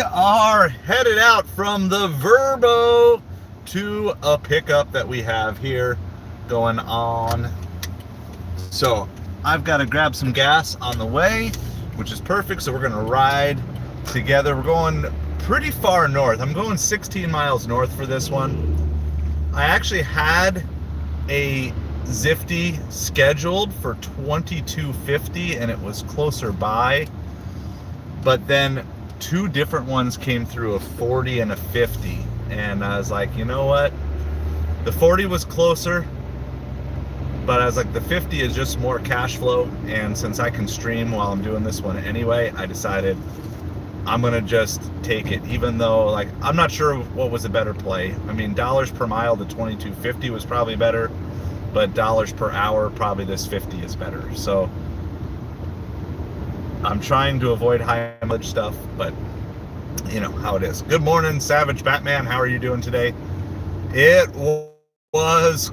Are headed out from the Verbo to a pickup that we have here going on. So I've got to grab some gas on the way, which is perfect. So we're going to ride together. We're going pretty far north. I'm going 16 miles north for this one. I actually had a Zifty scheduled for 2250 and it was closer by, but then two different ones came through, a 40 and a 50, and I was like, you know what, the 40 was closer, but I was like, the 50 is just more cash flow, and since I can stream while I'm doing this one anyway, I decided I'm gonna just take it, even though, like, I'm not sure what was a better play. I mean, dollars per mile, the 2250 was probably better, but dollars per hour, probably this 50 is better. So I'm trying to avoid high mileage stuff, but you know how it is. Good morning, Savage Batman. How are you doing today? It was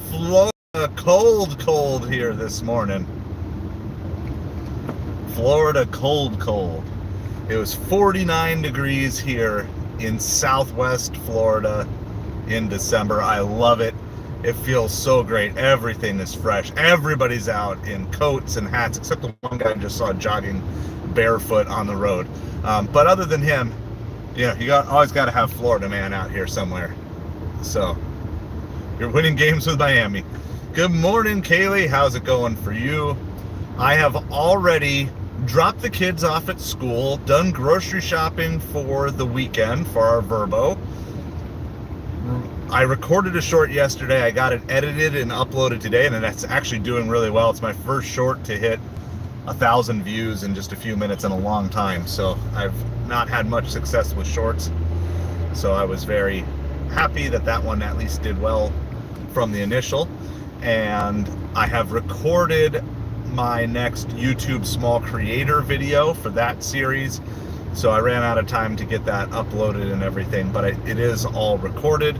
Florida cold here this morning. Florida cold. It was 49 degrees here in Southwest Florida in December. I love it. It feels so great. Everything is fresh. Everybody's out in coats and hats, except the one guy I just saw jogging barefoot on the road. But other than him, you know, you always got to have Florida man out here somewhere. So you're winning games with Miami. Good morning, Kaylee. How's it going for you? I have already dropped the kids off at school, done grocery shopping for the weekend for our Verbo. I recorded a short yesterday. I got it edited and uploaded today, and that's actually doing really well. It's my first short to hit 1,000 views in just a few minutes in a long time. So I've not had much success with shorts. So I was very happy that that one at least did well from the initial. And I have recorded my next YouTube small creator video for that series. So I ran out of time to get that uploaded and everything, but it is all recorded.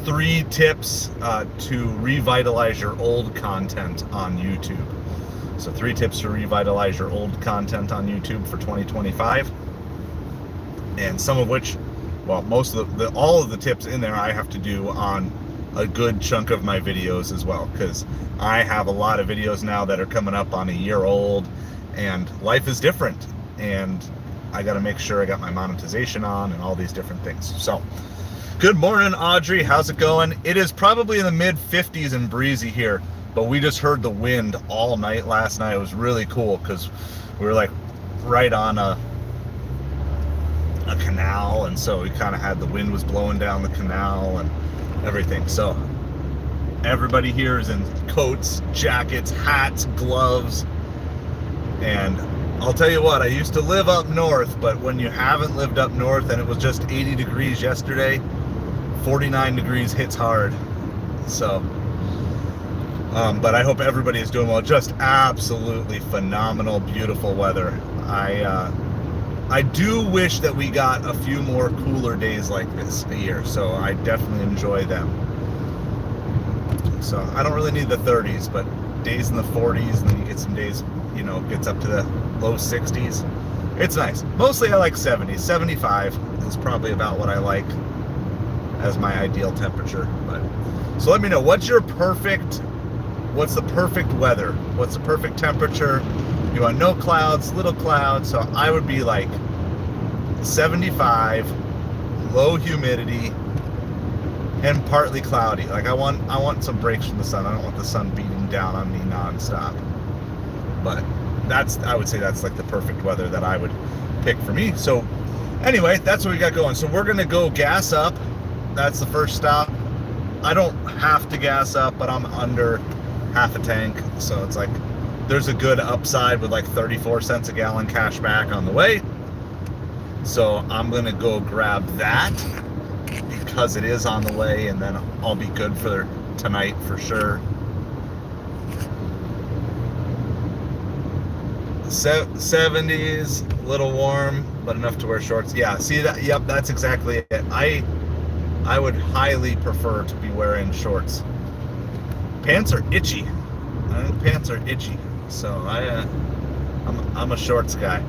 3 tips to revitalize your old content on YouTube. So 3 tips to revitalize your old content on YouTube for 2025. And some of which, well, most of all of the tips in there I have to do on a good chunk of my videos as well, because I have a lot of videos now that are coming up on a year old, and life is different, and I got to make sure I got my monetization on and all these different things. So good morning, Audrey. How's it going? It is probably in the mid 50s and breezy here, but we just heard the wind all night last night. It was really cool because we were like right on a canal, and so we kind of had the wind was blowing down the canal and everything. So everybody here is in coats, jackets, hats, gloves, and I'll tell you what, I used to live up north, but when you haven't lived up north and it was just 80 degrees yesterday, 49 degrees hits hard. So but I hope everybody is doing well. Just absolutely phenomenal, beautiful weather. I do wish that we got a few more cooler days like this a year, so I definitely enjoy them. So I don't really need the 30s, but days in the 40s, and then you get some days, you know, gets up to the low 60s. It's nice. Mostly I like 70s. 75 is probably about what I like as my ideal temperature. But so let me know, what's the perfect weather? What's the perfect temperature? You want no clouds, little clouds. So I would be like 75, low humidity, and partly cloudy. Like I want some breaks from the sun. I don't want the sun beating down on me nonstop. But I would say that's like the perfect weather that I would pick for me. So anyway, that's what we got going. So we're gonna go gas up. That's the first stop. I don't have to gas up, but I'm under half a tank, so it's like there's a good upside with like 34 cents a gallon cash back on the way. So I'm gonna go grab that because it is on the way, and then I'll be good for tonight for sure. 70s, a little warm, but enough to wear shorts. Yeah, see that? Yep, that's exactly it. I would highly prefer to be wearing shorts. Pants are itchy. I think pants are itchy, so I'm a shorts guy.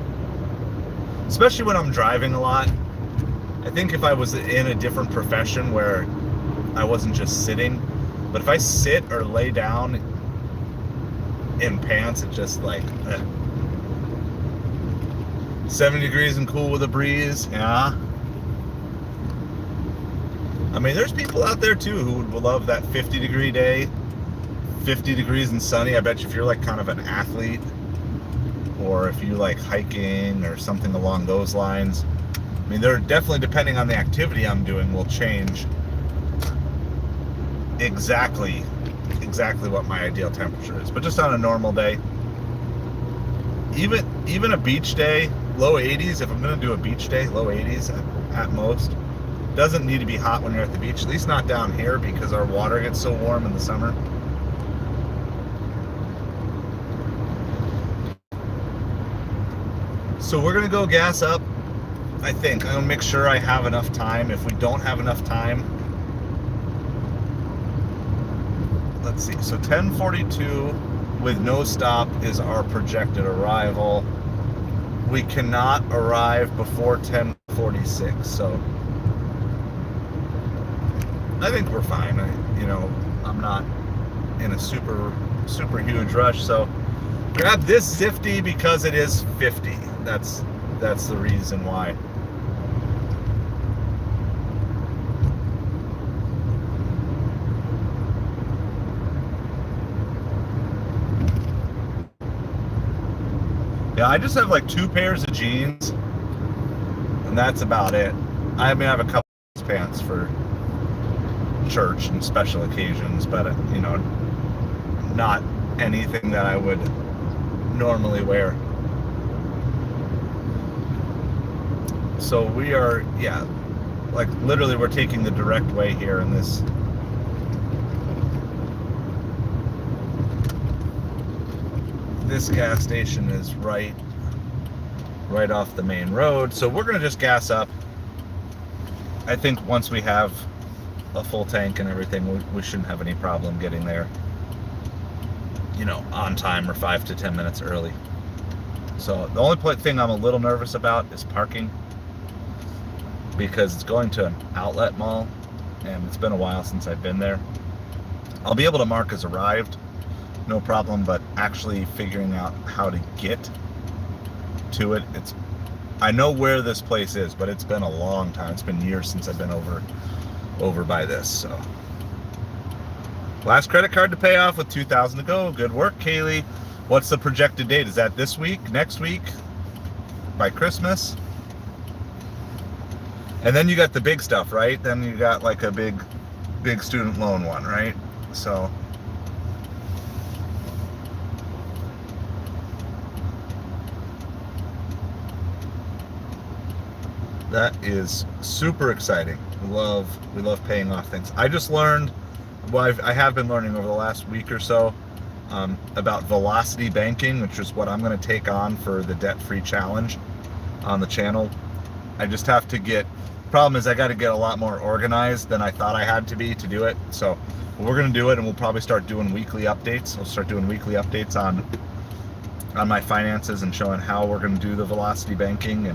especially when I'm driving a lot. I think if I was in a different profession where I wasn't just sitting, but if I sit or lay down in pants, it's just like 70 degrees and cool with a breeze. Yeah. I mean, there's people out there too who would love that 50-degree day, 50 degrees and sunny. I bet you if you're like kind of an athlete, or if you like hiking or something along those lines. I mean, they're definitely, depending on the activity I'm doing, will change exactly what my ideal temperature is. But just on a normal day, even a beach day, low 80s. If I'm going to do a beach day, low 80s at most. Doesn't need to be hot when you're at the beach, at least not down here, because our water gets so warm in the summer. So we're gonna go gas up. I think I'm gonna make sure I have enough time. If we don't have enough time, let's see. So 10:42 with no stop is our projected arrival. We cannot arrive before 10:46. So I think we're fine. I'm not in a super huge rush. So grab this Zifty because it is 50. That's the reason why. Yeah, I just have like 2 pairs of jeans, and that's about it. I mean, I have a couple of pants for church and special occasions, but not anything that I would normally wear. So we are, yeah, like literally we're taking the direct way here in this. This gas station is right off the main road. So we're gonna just gas up. I think once we have a full tank and everything, we shouldn't have any problem getting there, on time or 5 to 10 minutes early. So the only thing I'm a little nervous about is parking, because it's going to an outlet mall and it's been a while since I've been there. I'll be able to mark as arrived, no problem, but actually figuring out how to get to it, I know where this place is, but it's been a long time. It's been years since I've been over by this. So last credit card to pay off with $2,000 to go. Good work, Kaylee. What's the projected date? Is that this week, next week, by Christmas? And then you got the big stuff, right? Then you got like a big student loan one, right? So that is super exciting. We love paying off things. I just learned, I have been learning over the last week or so, about velocity banking, which is what I'm going to take on for the debt-free challenge on the channel. I just have to problem is I got to get a lot more organized than I thought I had to be to do it. So we're going to do it, and we'll probably start doing weekly updates. We'll start doing weekly updates on my finances and showing how we're going to do the velocity banking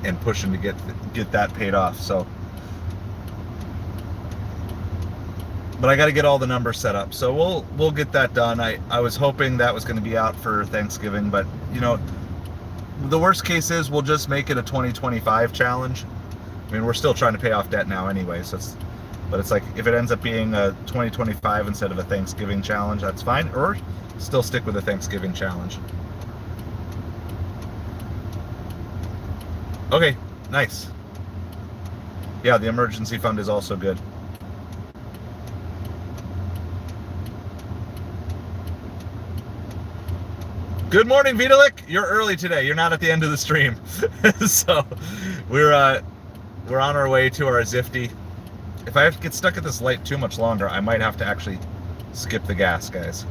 and pushing to get that paid off. So, but I got to get all the numbers set up. So we'll get that done. I was hoping that was going to be out for Thanksgiving, but the worst case is we'll just make it a 2025 challenge. I mean, we're still trying to pay off debt now anyway, but it's like, if it ends up being a 2025 instead of a Thanksgiving challenge, that's fine, or still stick with the Thanksgiving challenge. Okay, nice. Yeah, the emergency fund is also good. Good morning, Vitalik. You're early today. You're not at the end of the stream. So we're on our way to our Zifty. If I have to get stuck at this light too much longer, I might have to actually skip the gas, guys.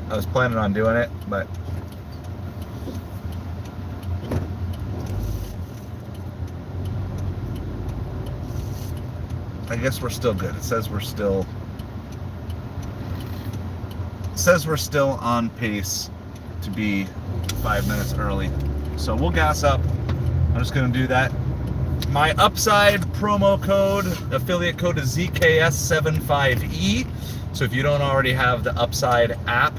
I was planning on doing it, but I guess we're still good. It says we're still on pace to be 5 minutes early. So we'll gas up. I'm just gonna do that. My upside promo code, affiliate code is ZKS75E. So if you don't already have the Upside app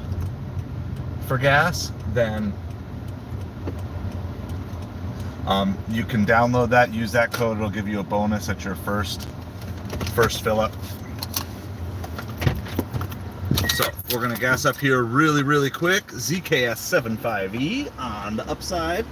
for gas, then you can download that, use that code. It'll give you a bonus at your first fill up. So we're gonna gas up here really quick. ZKS75E on the Upside.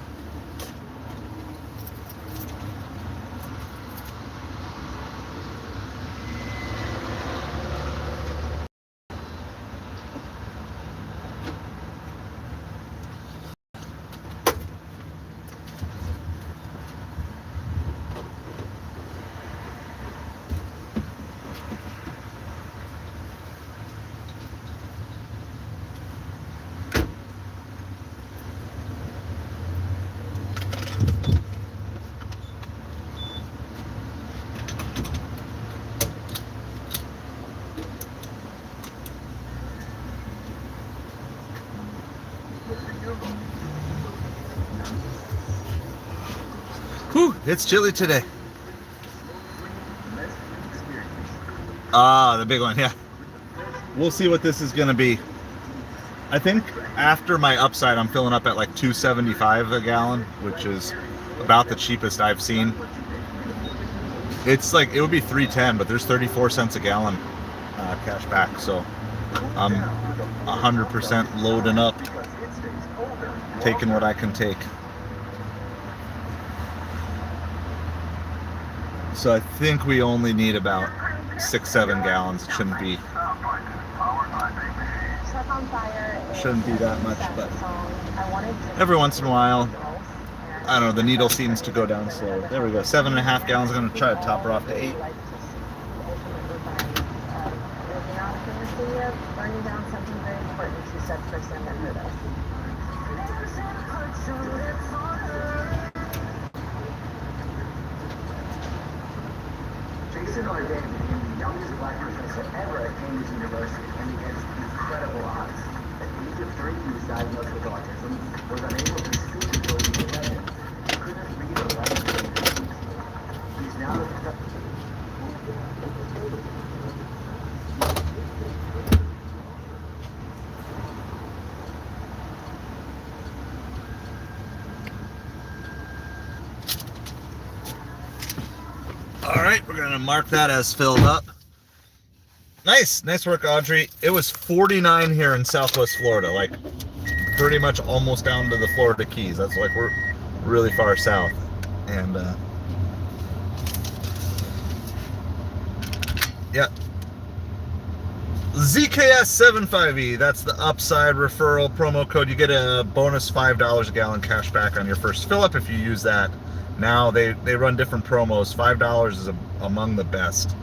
Whew, it's chilly today. Ah, the big one, yeah. We'll see what this is gonna be. I think after my Upside, I'm filling up at like $2.75 a gallon, which is about the cheapest I've seen. It's like, it would be $3.10, but there's 34 cents a gallon cash back, so I'm 100% loading up, taking what I can take. So I think we only need about 6-7 gallons. It shouldn't be that much, but every once in a while, I don't know, the needle seems to go down slow. There we go, 7.5 gallons. I'm gonna try to top her off to 8. Burning down something very important, she said, first time that heard us. Jason Arden became the youngest black professor ever at Cambridge University and against incredible odds. At the age of 3, he was diagnosed with autism, was unable to speak until he was 11, couldn't read or write until he was 6. He's now All right, we're gonna mark that as filled up. Nice work, Audrey. It was 49 here in Southwest Florida, like pretty much almost down to the Florida Keys. That's like, we're really far south. And yeah, ZKS75E, that's the Upside referral promo code. You get a bonus $5 a gallon cash back on your first fill up if you use that. Now they run different promos. $5 is among the best.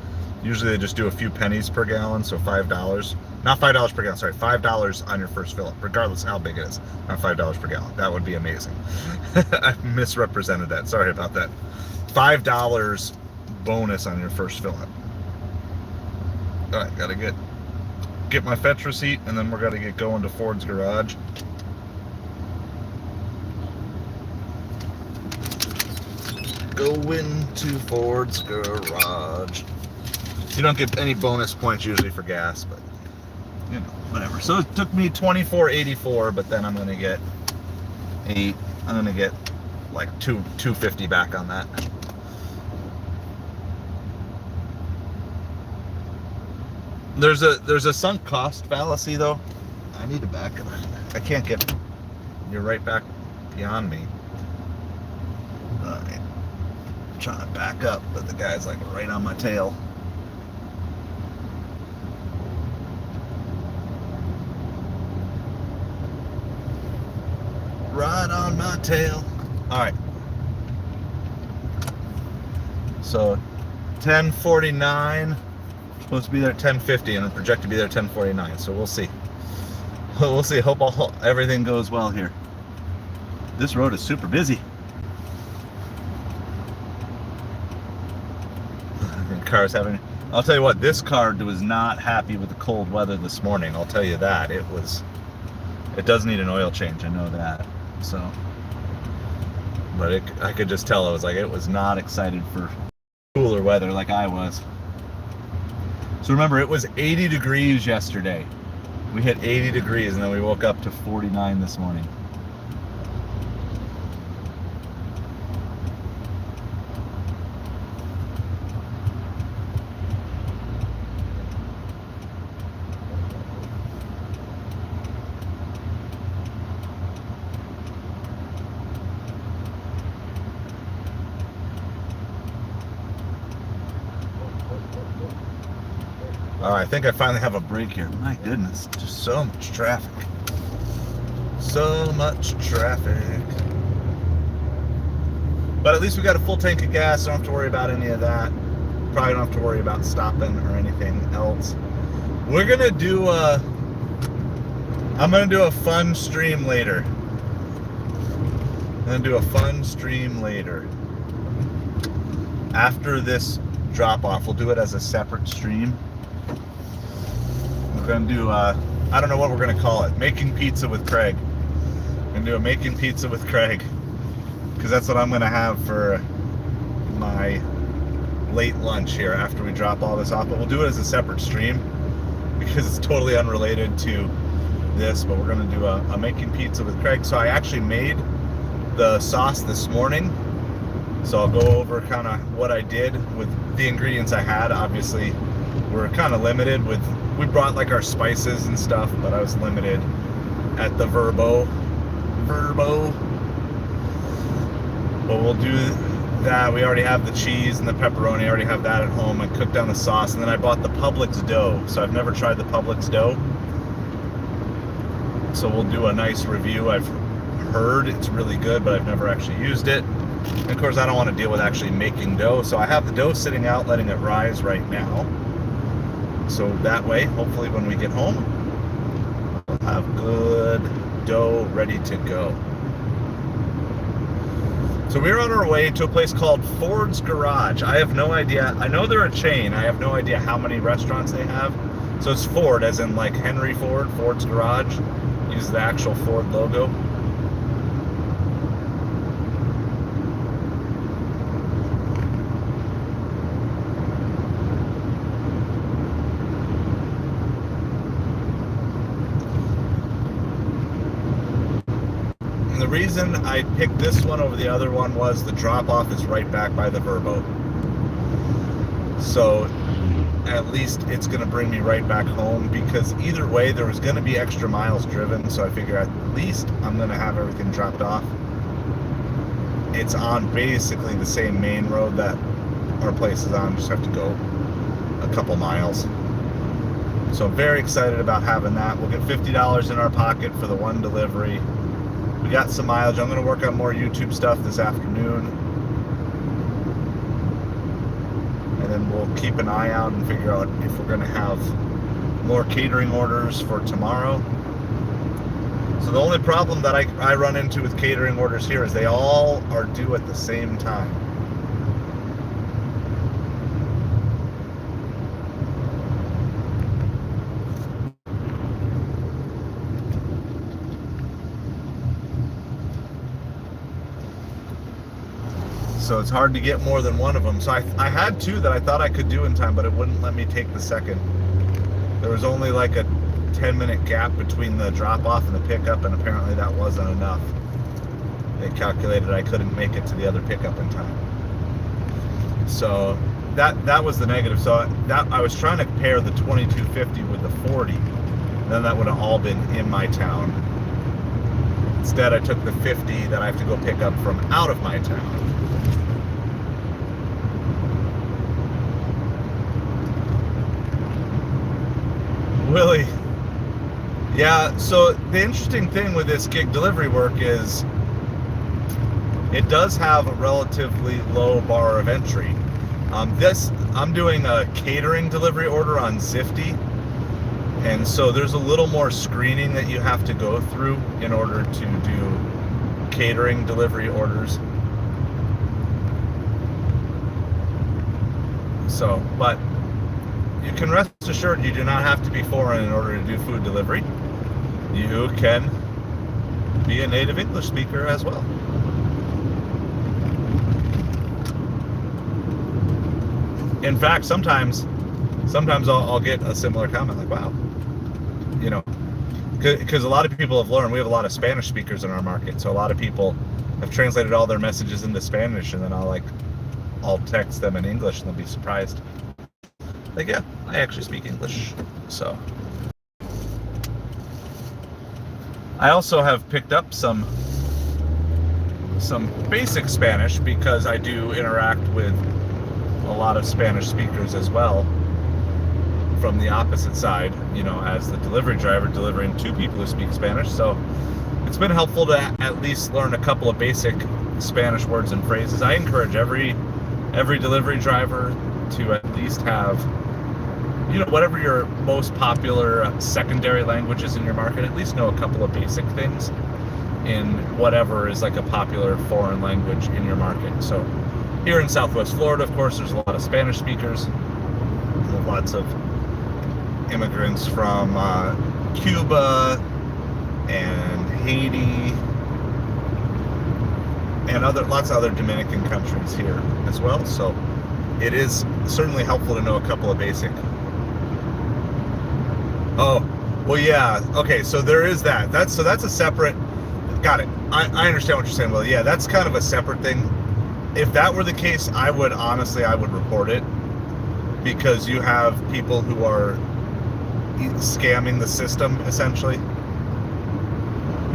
Usually they just do a few pennies per gallon, so $5. Not $5 per gallon, sorry, $5 on your first fill up, regardless of how big it is. Not $5 per gallon. That would be amazing. I misrepresented that. Sorry about that. $5 bonus on your first fill up. All right, gotta get my fetch receipt, and then we're gonna get going to Ford's garage. Go into Ford's garage. You don't get any bonus points usually for gas, but you know, whatever. So it took me $24.84, but then I'm gonna get like $2.50 back on that. There's a sunk cost fallacy though. I need to back it. I can't get. You're right back beyond me. All right. I'm trying to back up, but the guy's like right on my tail. Right on my tail. All right. So 10:49. Supposed to be there at 10:50 and projected to be there at 10:49. So we'll see. We'll see. Hope everything goes well here. This road is super busy. Car's having. I'll tell you what. This car was not happy with the cold weather this morning. I'll tell you that. It does need an oil change. I know that. So But I could just tell it was not excited for cooler weather like I was. So remember, it was 80 degrees yesterday. We hit 80 degrees and then we woke up to 49 this morning. I think I finally have a break here. My goodness, just so much traffic. So much traffic. But at least we got a full tank of gas. Don't have to worry about any of that. Probably don't have to worry about stopping or anything else. We're gonna do I'm gonna do a fun stream later. After this drop off, we'll do it as a separate stream. We're gonna do I don't know what we're gonna call it. Making pizza with Craig. We're gonna do a making pizza with Craig, because that's what I'm gonna have for my late lunch here after we drop all this off. But we'll do it as a separate stream because it's totally unrelated to this. But we're gonna do a making pizza with Craig. So I actually made the sauce this morning, so I'll go over kind of what I did with the ingredients I had. Obviously we're kind of limited with, we brought like our spices and stuff, but I was limited at the Verbo. But we'll do that. We already have the cheese and the pepperoni. I already have that at home. I cooked down the sauce, and then I bought the Publix dough. So I've never tried the Publix dough, so we'll do a nice review. I've heard it's really good, but I've never actually used it. And of course, I don't want to deal with actually making dough, so I have the dough sitting out, letting it rise right now. So that way, hopefully when we get home, we'll have good dough ready to go. So we're on our way to a place called Ford's Garage. I have no idea. I know they're a chain. I have no idea how many restaurants they have. So it's Ford, as in like Henry Ford, Ford's Garage. Use the actual Ford logo. The reason I picked this one over the other one was the drop-off is right back by the Verbo. So at least it's going to bring me right back home, because either way there was going to be extra miles driven, so I figure at least I'm going to have everything dropped off. It's on basically the same main road that our place is on, just have to go a couple miles. So I'm very excited about having that. We'll get $50 in our pocket for the one delivery. We got some mileage. I'm going to work on more YouTube stuff this afternoon. And then we'll keep an eye out and figure out if we're going to have more catering orders for tomorrow. So the only problem that I run into with catering orders here is they all are due at the same time. So it's hard to get more than one of them. So I had two that I thought I could do in time, but it wouldn't let me take the second. There was only like a 10-minute gap between the drop-off and the pickup, and apparently that wasn't enough. They calculated I couldn't make it to the other pickup in time. So that was the negative. So that I was trying to pair the 2250 with the 40. Then that would have all been in my town. Instead, I took the 50 that I have to go pick up from out of my town. Willie. Yeah, so the interesting thing with this gig delivery work is it does have a relatively low bar of entry. I'm doing a catering delivery order on Zifty, and so there's a little more screening that you have to go through in order to do catering delivery orders. So, but you can rest assured you do not have to be foreign in order to do food delivery. You can be a native English speaker as well. in fact, sometimes I'll get a similar comment like, wow, you know, because a lot of people have learned, we have a lot of Spanish speakers in our market, so a lot of people have translated all their messages into Spanish, and then I'll text them in English, and they'll be surprised. Like, yeah, I actually speak English. So I also have picked up some basic Spanish because I do interact with a lot of Spanish speakers as well from the opposite side, you know, as the delivery driver delivering to people who speak Spanish. So it's been helpful to at least learn a couple of basic Spanish words and phrases. I encourage every delivery driver to at least have, you know, whatever your most popular secondary language is in your market, at least know a couple of basic things in whatever is like a popular foreign language in your market. So here in Southwest Florida, of course, there's a lot of Spanish speakers. There's lots of immigrants from Cuba and Haiti and lots of other Dominican countries here as well. So it is certainly helpful to know a couple of basic. Oh, well, yeah. Okay, so there is that. That's a separate. Got it. I understand what you're saying. Well, yeah, that's kind of a separate thing. If that were the case, I would report it, because you have people who are scamming the system essentially.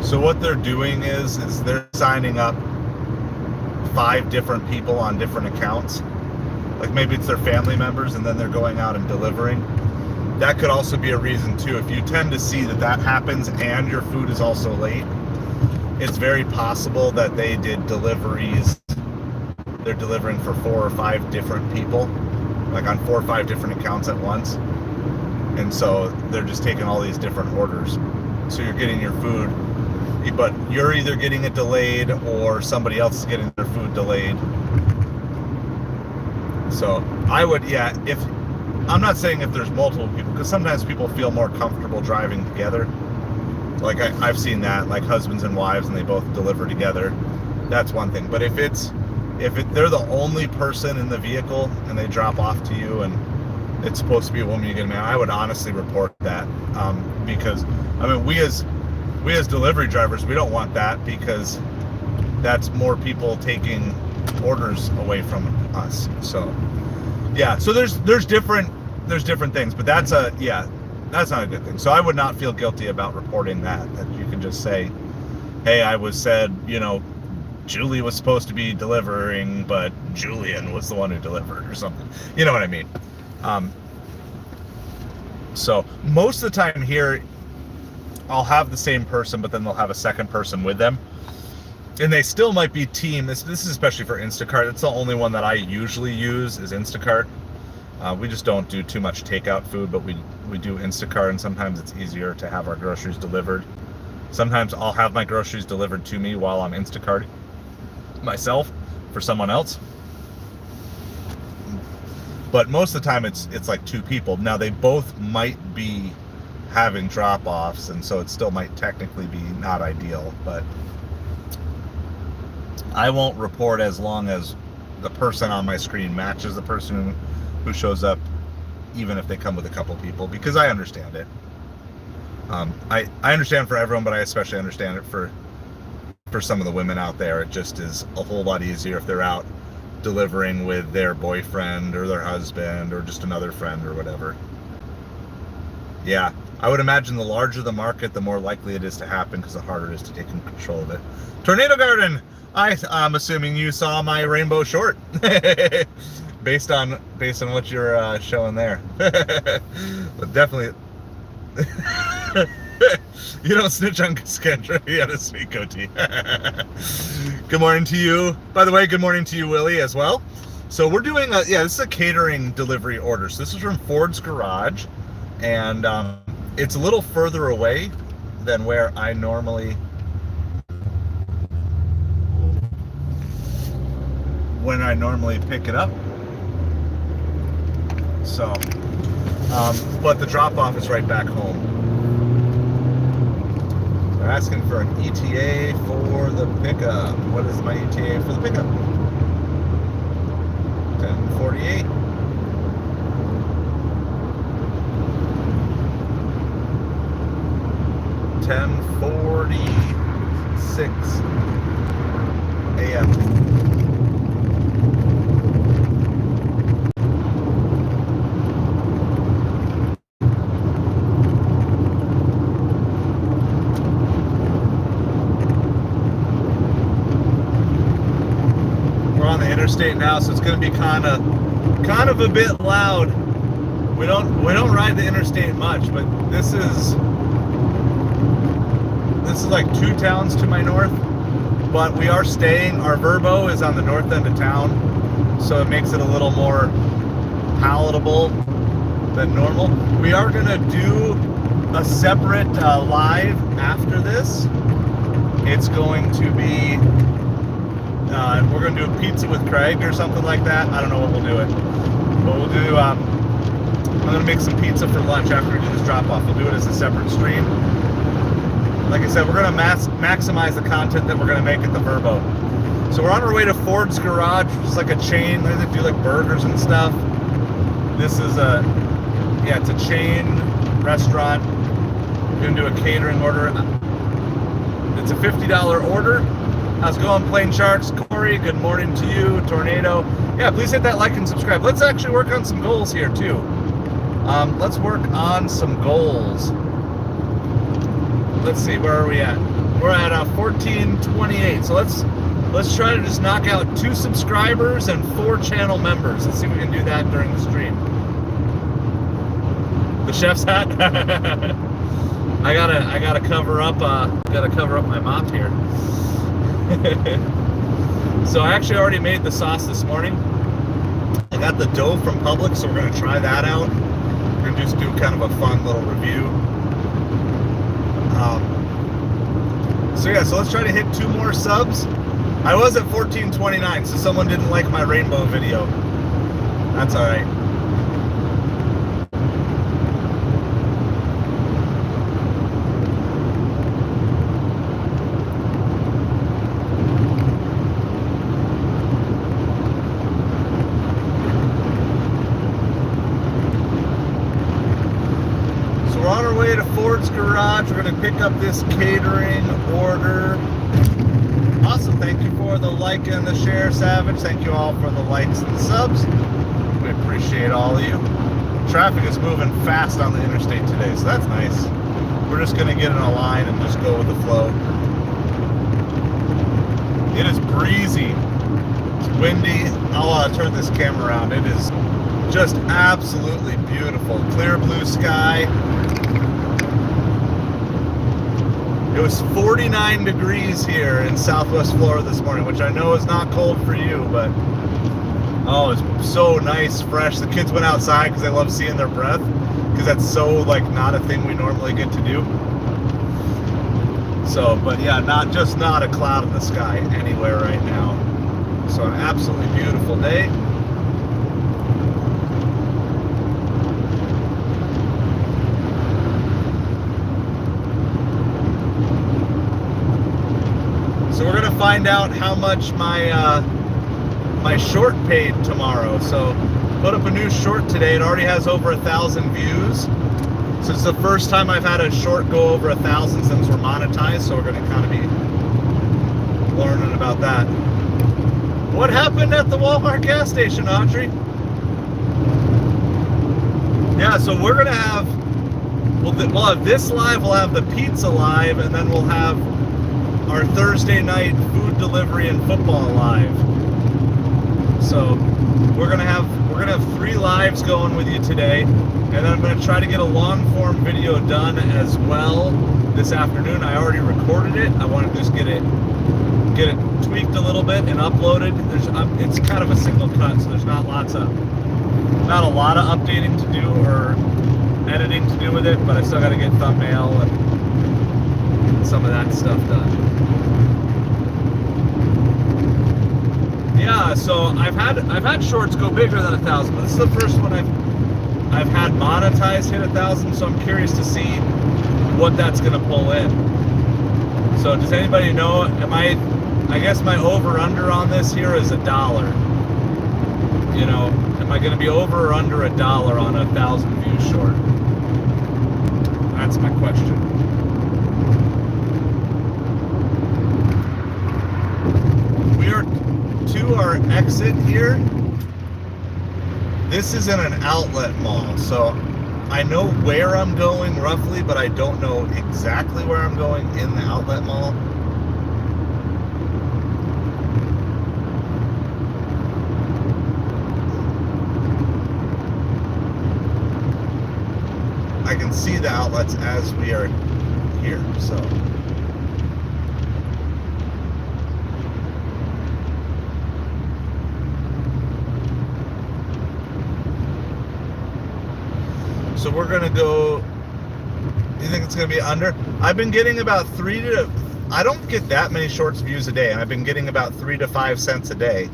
So what they're doing is they're signing up 5 different people on different accounts. Like maybe it's their family members, and then they're going out and delivering. That could also be a reason too. If you tend to see that happens and your food is also late, it's very possible that they did deliveries. They're delivering for 4 or 5 different people, like on 4 or 5 different accounts at once. And so they're just taking all these different orders. So you're getting your food, but you're either getting it delayed or somebody else is getting their food delayed. So I would, yeah, I'm not saying if there's multiple people, because sometimes people feel more comfortable driving together. Like I've seen that, like husbands and wives, and they both deliver together. That's one thing. But if they're the only person in the vehicle and they drop off to you, and it's supposed to be a woman, you get a man, I would honestly report that, because I mean we as delivery drivers, we don't want that, because that's more people taking orders away from us. So yeah, so there's different things, but that's not a good thing. So I would not feel guilty about reporting that you can just say, hey, I was said, you know, Julie was supposed to be delivering, but Julian was the one who delivered, or something. You know what I mean? So most of the time here, I'll have the same person, but then they'll have a second person with them. And they still might be team. This is especially for Instacart. It's the only one that I usually use is Instacart. We just don't do too much takeout food, but we do Instacart, and sometimes it's easier to have our groceries delivered. Sometimes I'll have my groceries delivered to me while I'm Instacarting myself for someone else. But most of the time it's like 2 people. Now they both might be having drop-offs, and so it still might technically be not ideal, but I won't report as long as the person on my screen matches the person who shows up, even if they come with a couple people, because I understand it. I understand for everyone, but I especially understand it for some of the women out there. It just is a whole lot easier if they're out delivering with their boyfriend or their husband or just another friend or whatever. Yeah, I would imagine the larger the market, the more likely it is to happen, because the harder it is to take control of it. Tornado Garden! I'm assuming you saw my rainbow short. based on what you're showing there. But definitely you don't snitch on Kendra. He had a sweet goatee. Good morning to you. By the way, good morning to you, Willie, as well. So we're doing this is a catering delivery order. So this is from Ford's Garage, and it's a little further away than where I normally pick it up. So, but the drop-off is right back home. They're asking for an ETA for the pickup. What is my ETA for the pickup? 10:48. interstate now, so it's going to be kind of a bit loud. We don't ride the interstate much, but this is like 2 towns to my north. But we are staying. Our Verbo is on the north end of town, so it makes it a little more palatable than normal. We are going to do a separate live after this. It's going to be we're going to do a pizza with Craig or something like that. I don't know what we'll do it, but we'll do I'm going to make some pizza for lunch after we do this drop off. We'll do it as a separate stream. Like I said, we're going to maximize the content that we're going to make at the Verbo. So we're on our way to Ford's Garage, which is like a chain. They do like burgers and stuff. This is it's a chain restaurant. We're going to do a catering order. It's a $50 order. How's it going, Plain Sharks? Corey, good morning to you. Tornado. Yeah, please hit that like and subscribe. Let's actually work on some goals here too. Let's work on some goals. Let's see, where are we at? We're at 1428. So let's try to just knock out 2 subscribers and 4 channel members. Let's see if we can do that during the stream. The chef's hat. I gotta cover up. My mop here. So I actually already made the sauce this morning. I got the dough from Publix, so we're gonna try that out. We're gonna just do kind of a fun little review. So let's try to hit 2 more subs. I was at 1429, so someone didn't like my rainbow video. That's all right. So we're on our way to Ford's Garage. We're going to pick up this catering order. Awesome. Thank you for the like and the share, Savage. Thank you all for the likes and the subs. We appreciate all of you. Traffic is moving fast on the interstate today, so that's nice. We're just going to get in a line and just go with the flow. It is breezy. It's windy. I'll turn this camera around. It is just absolutely beautiful. Clear blue sky. It was 49 degrees here in Southwest Florida this morning, which I know is not cold for you, but oh, it's so nice, fresh. The kids went outside because they love seeing their breath, because that's so like not a thing we normally get to do. So, but yeah, not a cloud in the sky anywhere right now. So an absolutely beautiful day. So we're gonna find out how much my short paid tomorrow. So put up a new short today. It already has over 1,000 views. So it's the first time I've had a short go over 1,000 since we're monetized. So we're gonna kind of be learning about that. What happened at the Walmart gas station, Audrey? Yeah, so we're gonna have we'll have this live. We'll have the pizza live, and then we'll have our Thursday night food delivery and football live. So we're gonna have 3 lives going with you today, and then I'm gonna try to get a long form video done as well this afternoon. I already recorded it. I want to just get it tweaked a little bit and uploaded. It's kind of a single cut, so there's not a lot of updating to do or editing to do with it, but I still got to get thumbnail and some of that stuff done. Yeah, so I've had shorts go bigger than 1,000, but this is the first one I've had monetized hit 1,000, so I'm curious to see what that's gonna pull in. So does anybody know? I guess my over/under on this here is $1. You know, am I gonna be over or under $1 on a 1,000 view short? That's my question. We are to our exit here. This is in an outlet mall, so I know where I'm going roughly, but I don't know exactly where I'm going in the outlet mall. I can see the outlets as we are here. So we're gonna go. You think it's gonna be under? I've been getting about I don't get that many shorts views a day, and I've been getting about 3 to 5 cents a day.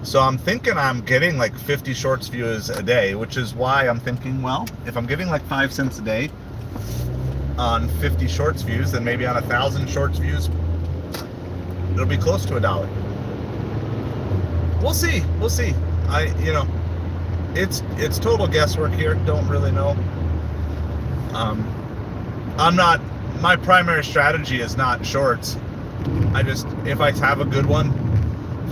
So I'm thinking I'm getting like 50 shorts views a day, which is why I'm thinking, well, if I'm getting like 5 cents a day on 50 shorts views, then maybe on 1,000 shorts views, it'll be close to $1. We'll see. It's total guesswork here. Don't really know. My primary strategy is not shorts. If I have a good one,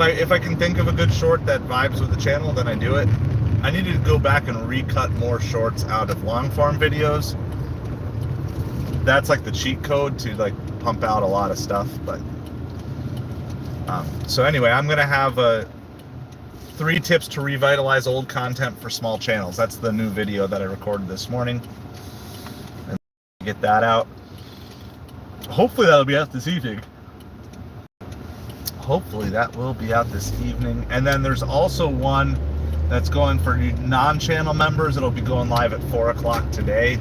if I can think of a good short that vibes with the channel, then I do it. I need to go back and recut more shorts out of long form videos. That's like the cheat code to like pump out a lot of stuff. But so anyway, I'm gonna have 3 tips to revitalize old content for small channels. That's the new video that I recorded this morning, and get that out. Hopefully that'll be out this evening. And then there's also one that's going for non-channel members. It'll be going live at 4 o'clock today,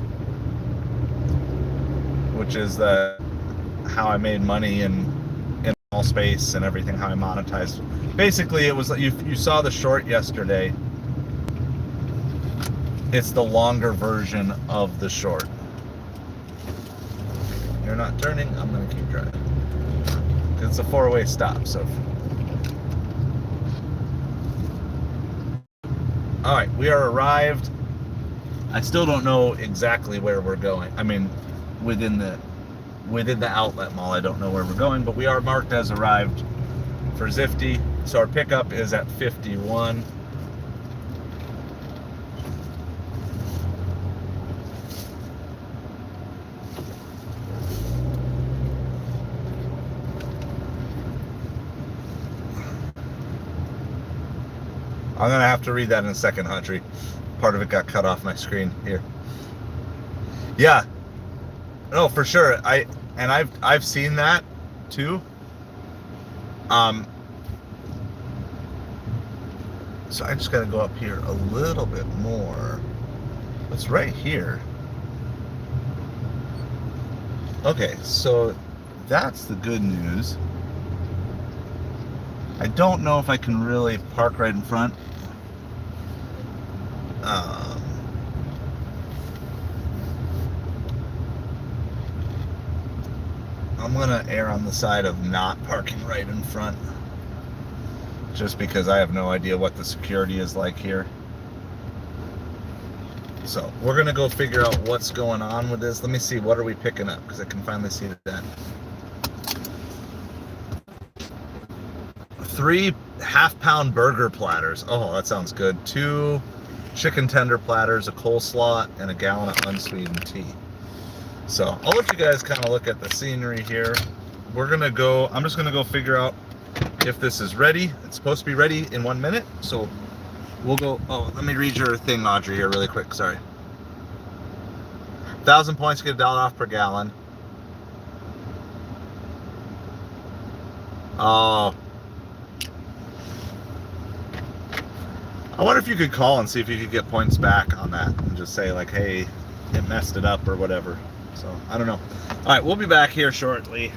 which is how I made money in all space and everything, how I monetized. Basically, it was you saw the short yesterday. It's the longer version of the short. You're not turning, I'm gonna keep driving. It's a 4-way stop, so. All right, we are arrived. I still don't know exactly where we're going. I mean, within the outlet mall, I don't know where we're going, but we are marked as arrived for Zifty. So our pickup is at 51. I'm gonna have to read that in a second, Huntrey. Part of it got cut off my screen here. Yeah, no, for sure. I've seen that too. So I just gotta go up here a little bit more. It's right here. Okay, so that's the good news. I don't know if I can really park right in front. I'm gonna err on the side of not parking right in front, just because I have no idea what the security is like here. So we're gonna go figure out what's going on with this. Let me see, what are we picking up? Because I can finally see that. 3 half-pound burger platters. Oh, that sounds good. 2 chicken tender platters, a coleslaw, and a gallon of unsweetened tea. So I'll let you guys kind of look at the scenery here. I'm just gonna go figure out if this is ready. It's supposed to be ready in 1 minute, so we'll go. Oh, let me read your thing, Audrey, here really quick. Sorry. 1,000 points, get $1 off per gallon. Oh. I wonder if you could call and see if you could get points back on that and just say like, hey, it messed it up or whatever. So I don't know. All right, we'll be back here shortly.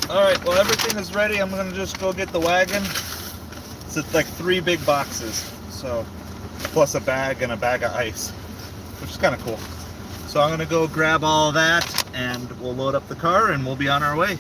All right, well, everything is ready. I'm gonna just go get the wagon. It's like 3 big boxes, so plus a bag and a bag of ice, which is kind of cool. So I'm gonna go grab all that and we'll load up the car and we'll be on our way.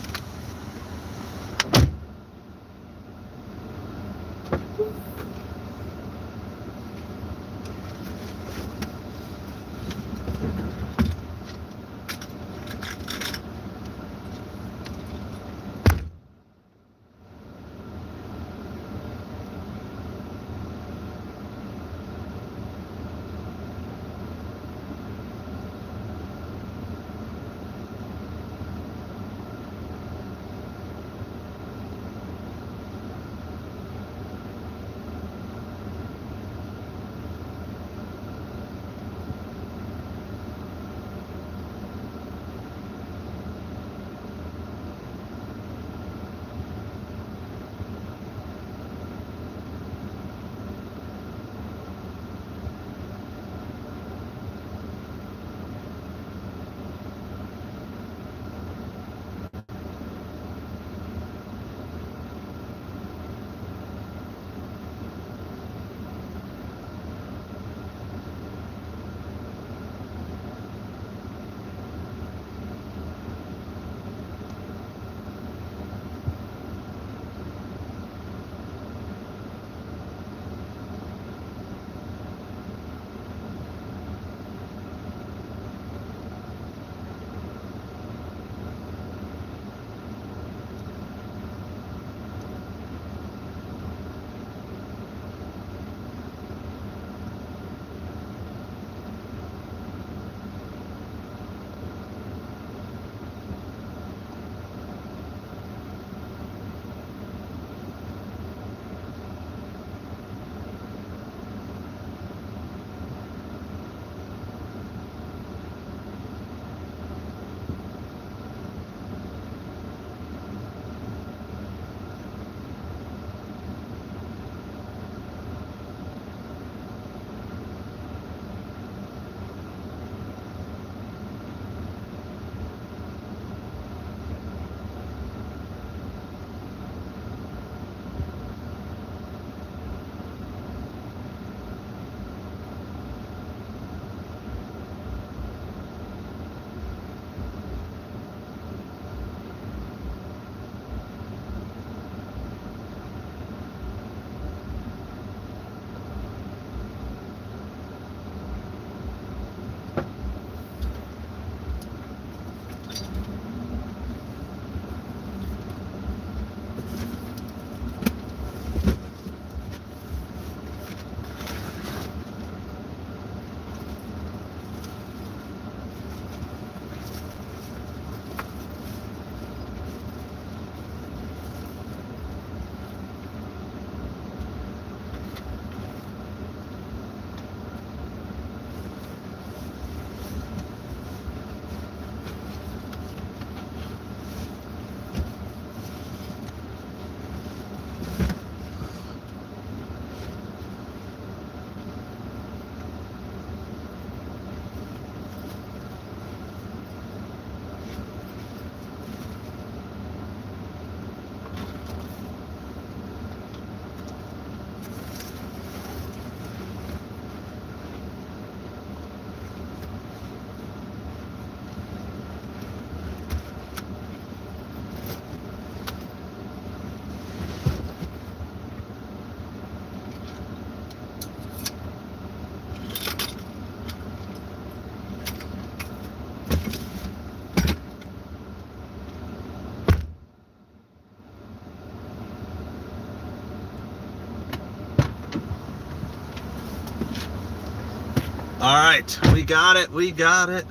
All right, we got it.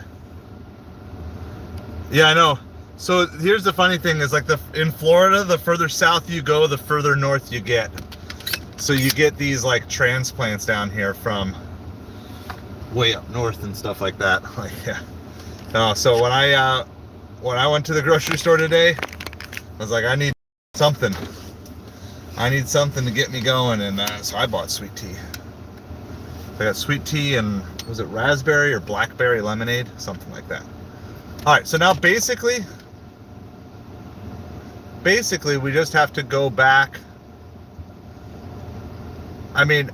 Yeah, I know. So here's the funny thing is, like, in Florida, the further south you go, the further north you get. So you get these like transplants down here from way up north and stuff like that. Like, yeah. So when I went to the grocery store today, I was like, I need something. I need something to get me going, and so I bought sweet tea. I got sweet tea and, was it raspberry or blackberry lemonade? Something like that. All right, so now basically, basically we just have to go back. I mean,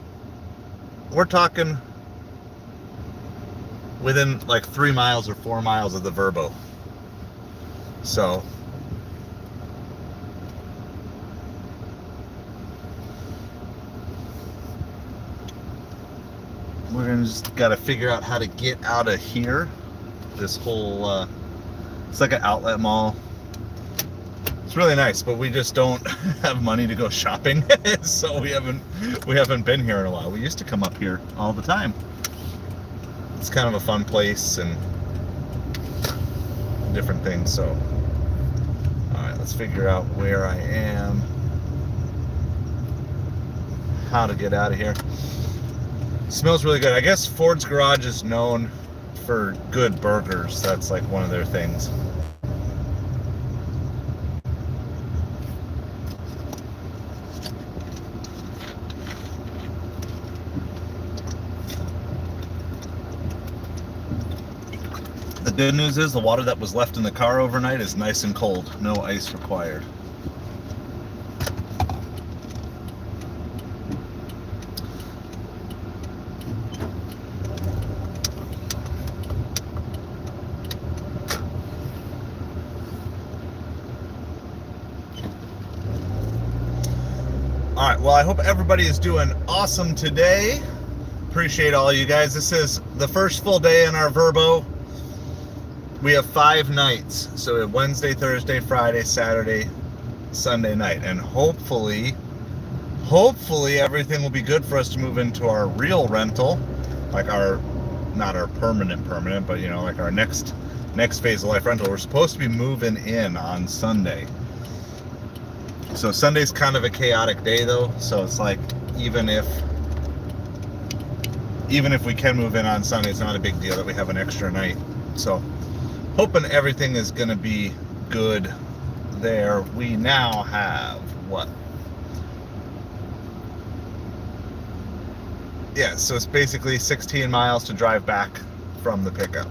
we're talking within like 3 miles or 4 miles of the Verbo. So we're gonna just gotta figure out how to get out of here. This whole it's like an outlet mall. It's really nice, but we just don't have money to go shopping, so we haven't been here in a while. We used to come up here all the time. It's kind of a fun place and different things. So, all right, let's figure out where I am, how to get out of here. It smells really good. I guess Ford's Garage is known for good burgers. That's like one of their things. The good news is the water that was left in the car overnight is nice and cold. No ice required. All right, well, I hope everybody is doing awesome today. Appreciate all you guys. This is the first full day in our Verbo. We have 5 nights, so we have Wednesday, Thursday, Friday, Saturday, Sunday night, and hopefully everything will be good for us to move into our real rental, like our, not our permanent, but you know, like our next phase of life rental. We're supposed to be moving in on Sunday, so Sunday's kind of a chaotic day though. So it's like even if we can move in on Sunday, it's not a big deal that we have an extra night. So hoping everything is going to be good there. We now have what? Yeah, so it's basically 16 miles to drive back from the pickup.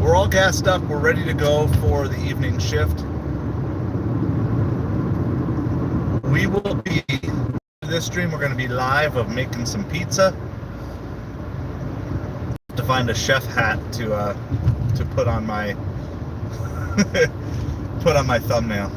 We're all gassed up. We're ready to go for the evening shift. We will be, this stream, we're going to be live of making some pizza. To find a chef hat to put on my thumbnail.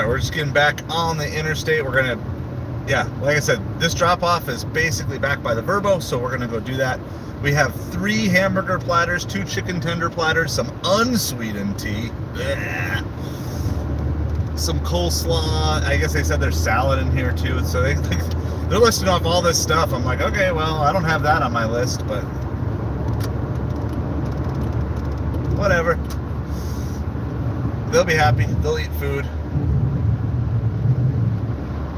We're just getting back on the interstate. We're gonna, yeah, like I said, this drop off is basically back by the Verbo, so we're gonna go do that. We have 3 hamburger platters, 2 chicken tender platters, some unsweetened tea, some coleslaw. I guess they said there's salad in here too, so they're listing off all this stuff. I'm like, okay, well, I don't have that on my list, but whatever. They'll be happy. They'll eat food.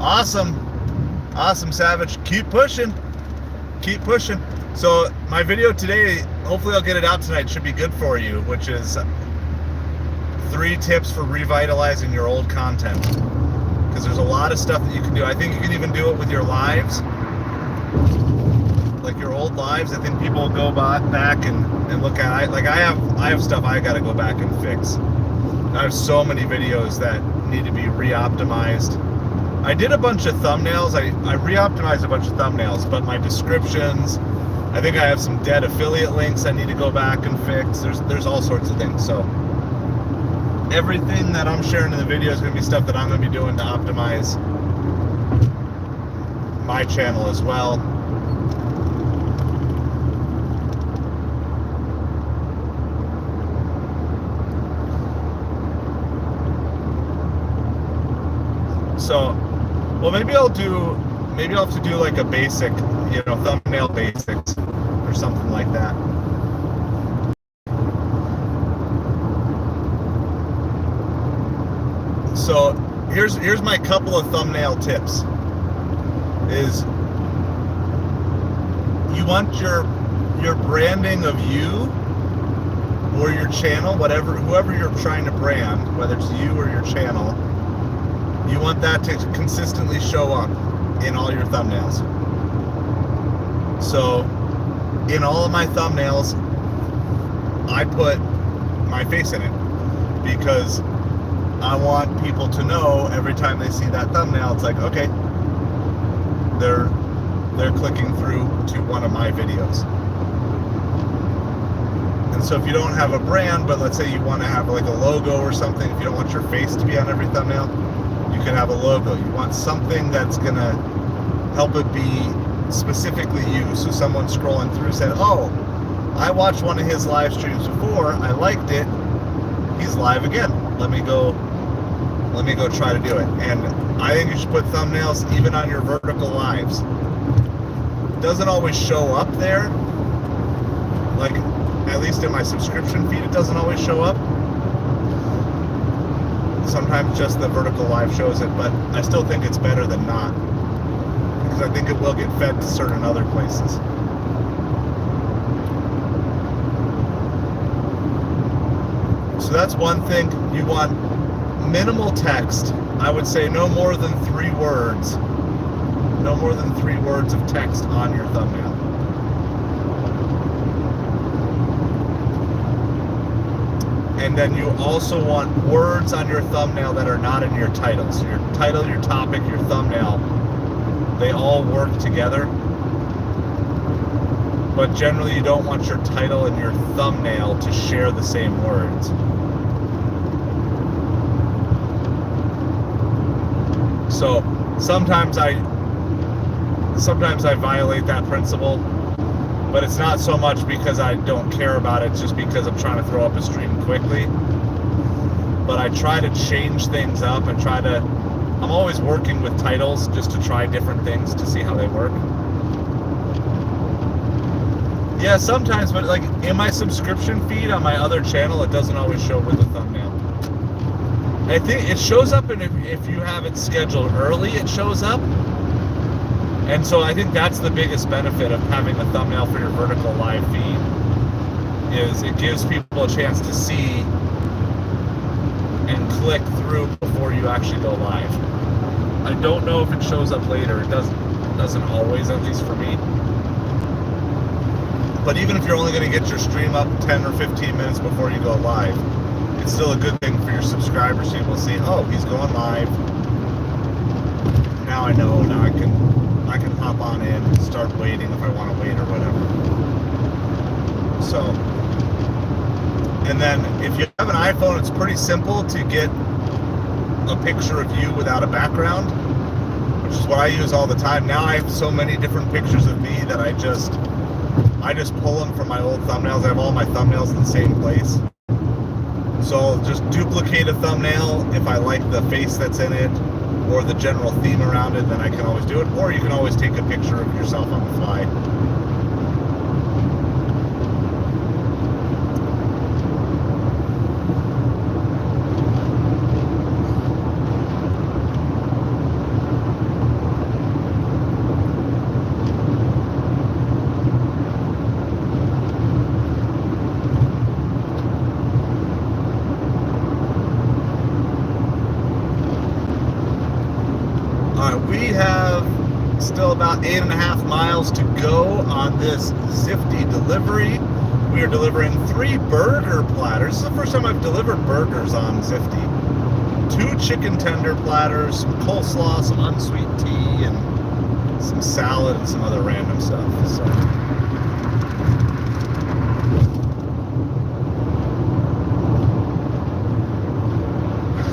Awesome, Savage. Keep pushing. So my video today, hopefully I'll get it out tonight, should be good for you, which is 3 tips for revitalizing your old content, because there's a lot of stuff that you can do. I think you can even do it with your lives, like your old lives. I think people go back and look at it. Like I have stuff I got to go back and fix. I have so many videos that need to be re-optimized. I did a bunch of thumbnails. I re-optimized a bunch of thumbnails, but my descriptions, I think I have some dead affiliate links I need to go back and fix. There's all sorts of things. So everything that I'm sharing in the video is going to be stuff that I'm going to be doing to optimize my channel as well. So, well, maybe I'll do maybe I'll have to do like a basic, thumbnail basics or something like that. So here's my couple of thumbnail tips. Is you want your branding of you or your channel, whoever you're trying to brand, whether it's you or your channel, you want that to consistently show up in all your thumbnails. So in all of my thumbnails, I put my face in it because I want people to know every time they see that thumbnail, it's like, okay, they're clicking through to one of my videos. And so if you don't have a brand, but let's say you want to have like a logo or something, if you don't want your face to be on every thumbnail, you can have a logo. You want something that's going to help it be specifically you. So someone scrolling through said, oh, I watched one of his live streams before, I liked it, he's live again. Let me go try to do it. And I think you should put thumbnails even on your vertical lives. It doesn't always show up there. Like, at least in my subscription feed, it doesn't always show up. Sometimes just the vertical live shows it, but I still think it's better than not, because I think it will get fed to certain other places. So that's one thing. You want minimal text. I would say no more than 3 words. No more than 3 words of text on your thumbnail. And then you also want words on your thumbnail that are not in your title. So your title, your topic, your thumbnail, they all work together. But generally you don't want your title and your thumbnail to share the same words. So sometimes I violate that principle, but it's not so much because I don't care about it, it's just because I'm trying to throw up a stream quickly. But I try to change things up and I'm always working with titles just to try different things to see how they work. Yeah, sometimes, but like in my subscription feed on my other channel, it doesn't always show with the thumbnail. I think it shows up, and if you have it scheduled early, it shows up. And so I think that's the biggest benefit of having a thumbnail for your vertical live feed, is it gives people a chance to see and click through before you actually go live. I don't know if it shows up later. It doesn't always, at least for me. But even if you're only going to get your stream up 10 or 15 minutes before you go live, it's still a good thing for your subscribers. So you will see, oh, he's going live. Now I know. Now I can hop on in and start waiting if I want to wait or whatever. So, and then if you have an iPhone, it's pretty simple to get a picture of you without a background, which is what I use all the time. Now I have so many different pictures of me that I just pull them from my old thumbnails. I have all my thumbnails in the same place. So I'll just duplicate a thumbnail if I like the face that's in it or the general theme around it, then I can always do it. Or you can always take a picture of yourself on the fly. We have still about 8.5 miles to go on this Zifty delivery. We are delivering 3 burger platters. This is the first time I've delivered burgers on Zifty. 2 chicken tender platters, some coleslaw, some unsweet tea, and some salad and some other random stuff. So.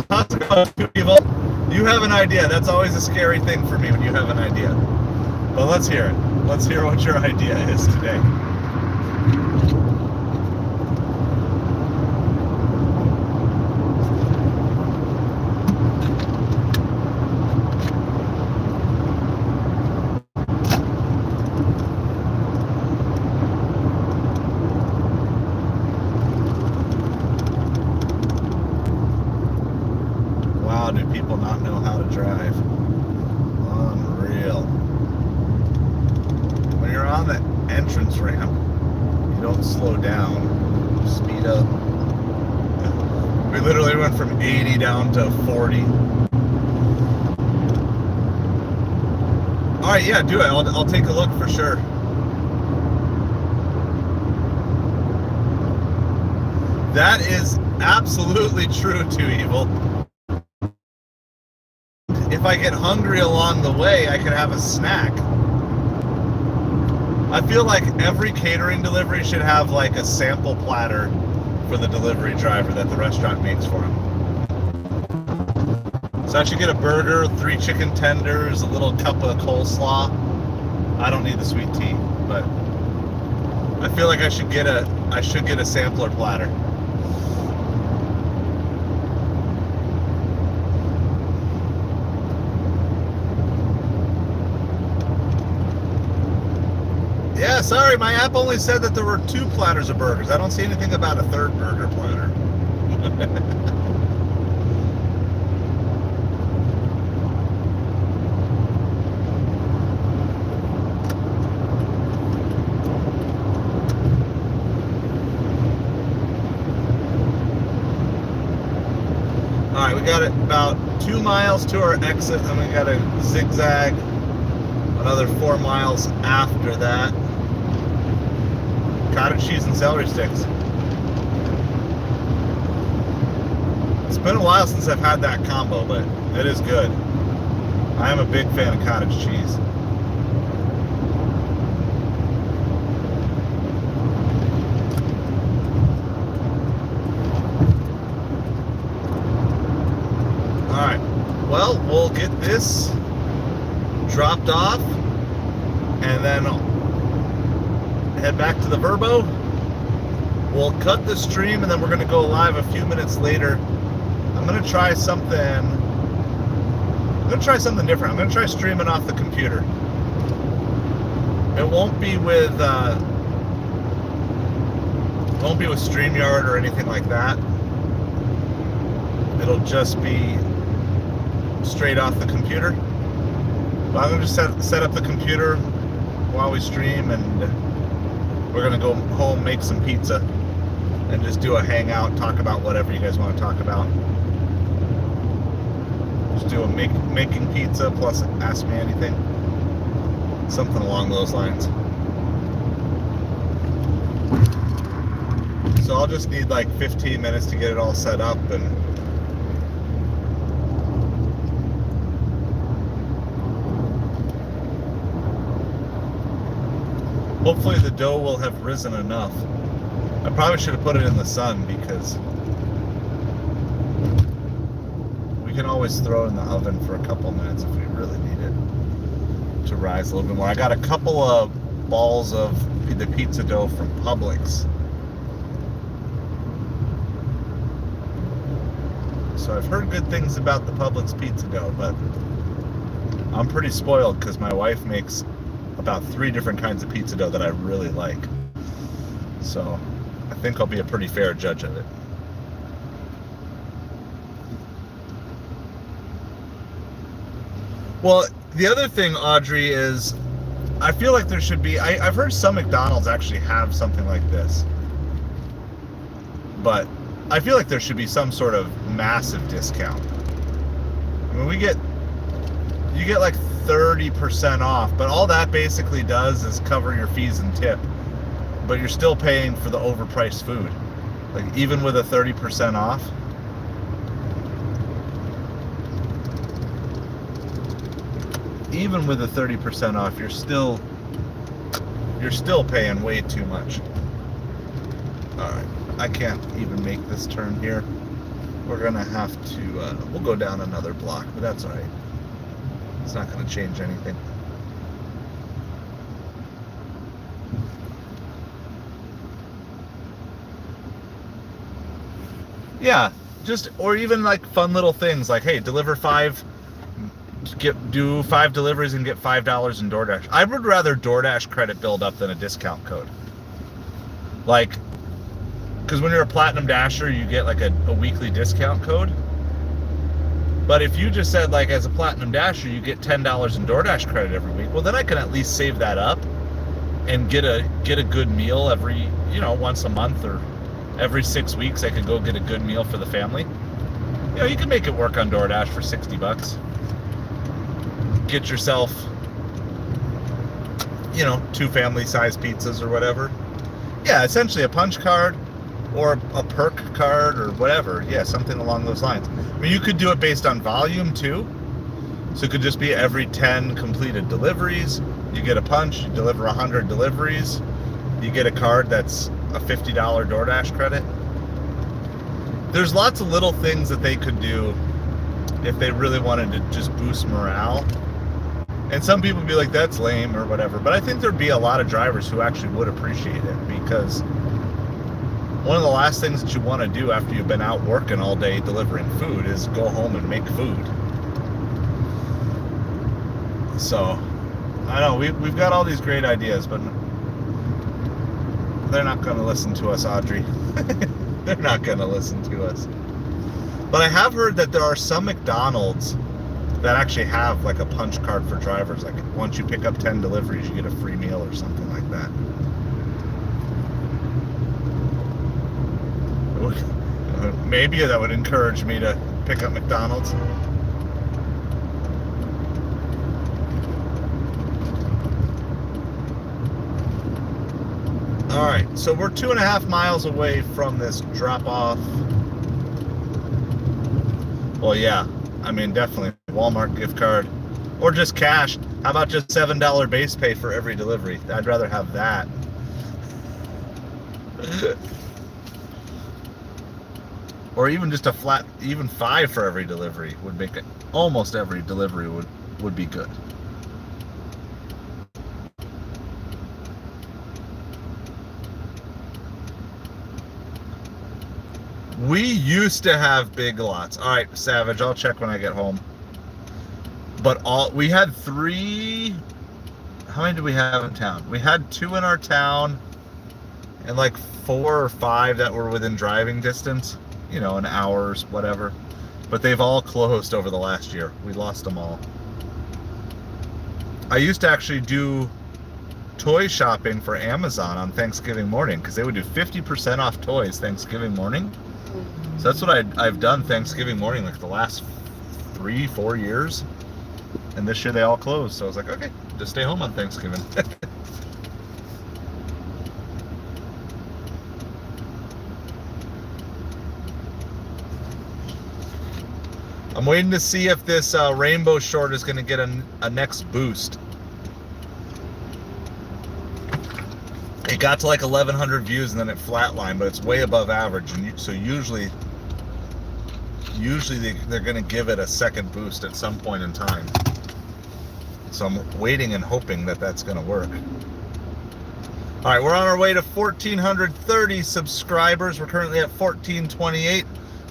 How's it going, people? You have an idea. That's always a scary thing for me when you have an idea. But let's hear it. Let's hear what your idea is today. Wow, do people not know how to drive? Unreal. When you're on the entrance ramp, you don't slow down, you speed up. We literally went from 80 down to 40. All right, yeah, do it. I'll take a look for sure. That is absolutely true, Too Evil. If I get hungry along the way, I can have a snack. I feel like every catering delivery should have like a sample platter for the delivery driver that the restaurant makes for him. So I should get a burger, 3 chicken tenders, a little cup of coleslaw. I don't need the sweet tea, but I feel like I should get a sampler platter. Yeah, sorry, my app only said that there were 2 platters of burgers. I don't see anything about a 3rd burger platter. Alright, we got it about 2 miles to our exit, and we got a zigzag another 4 miles after that. Cottage cheese and celery sticks. It's been a while since I've had that combo, but it is good. I am a big fan of cottage cheese. Alright, well, we'll get this dropped off and then head back to the Verbo. We'll cut the stream and then we're going to go live a few minutes later. I'm going to try something different. I'm going to try streaming off the computer. It won't be with StreamYard or anything like that. It'll just be straight off the computer. But I'm going to just set up the computer while we stream, and we're going to go home, make some pizza, and just do a hangout, talk about whatever you guys want to talk about. Just do a making pizza plus ask me anything. Something along those lines. So I'll just need like 15 minutes to get it all set up, and hopefully the dough will have risen enough. I probably should have put it in the sun because we can always throw it in the oven for a couple minutes if we really need it to rise a little bit more. I got a couple of balls of the pizza dough from Publix. So I've heard good things about the Publix pizza dough, but I'm pretty spoiled because my wife makes about 3 different kinds of pizza dough that I really like. So I think I'll be a pretty fair judge of it. Well, the other thing, Audrey, is I feel like there should be, I've heard some McDonald's actually have something like this, but I feel like there should be some sort of massive discount. I mean, you get like 30% off, but all that basically does is cover your fees and tip, but you're still paying for the overpriced food. Like, even with a 30% off, you're still paying way too much. All right, I can't even make this turn here. We're gonna have to we'll go down another block, but that's all right. It's not going to change anything. Yeah, or even like fun little things like, hey, do 5 deliveries and get $5 in DoorDash. I would rather DoorDash credit build up than a discount code. Like, because when you're a Platinum Dasher, you get like a weekly discount code. But if you just said, like, as a Platinum Dasher, you get $10 in DoorDash credit every week, well, then I can at least save that up and get a good meal every, once a month, or every 6 weeks I could go get a good meal for the family. You can make it work on DoorDash for $60. Get yourself, 2 family-sized pizzas or whatever. Yeah, essentially a punch card or a perk card or whatever. Yeah, something along those lines. I mean, you could do it based on volume too. So it could just be every 10 completed deliveries, you get a punch, you deliver 100 deliveries, you get a card that's a $50 DoorDash credit. There's lots of little things that they could do if they really wanted to just boost morale. And some people would be like, that's lame or whatever. But I think there'd be a lot of drivers who actually would appreciate it, because one of the last things that you want to do after you've been out working all day delivering food is go home and make food. So, I know, we've got all these great ideas, but they're not going to listen to us, Audrey. They're not going to listen to us. But I have heard that there are some McDonald's that actually have like a punch card for drivers. Like, once you pick up 10 deliveries, you get a free meal or something like that. Maybe that would encourage me to pick up McDonald's. Alright, so we're 2.5 miles away from this drop-off. Well, yeah, I mean, definitely Walmart gift card. Or just cash. How about just $7 base pay for every delivery? I'd rather have that. Or even just a flat, even $5 for every delivery would make it, almost every delivery would be good. We used to have Big Lots. All right, Savage, I'll check when I get home. But we had 3, how many did we have in town? We had 2 in our town, and like 4 or 5 that were within driving distance, an hour's whatever. But they've all closed over the last year. We lost them all. I used to actually do toy shopping for Amazon on Thanksgiving morning, because they would do 50% off toys Thanksgiving morning. So that's what I've done Thanksgiving morning like the last 3-4 years. And this year they all closed. So I was like, okay, just stay home on Thanksgiving. I'm waiting to see if this rainbow short is going to get a next boost. It got to like 1,100 views and then it flatlined, but it's way above average. And so usually they're going to give it a second boost at some point in time. So I'm waiting and hoping that that's going to work. All right, we're on our way to 1,430 subscribers. We're currently at 1,428.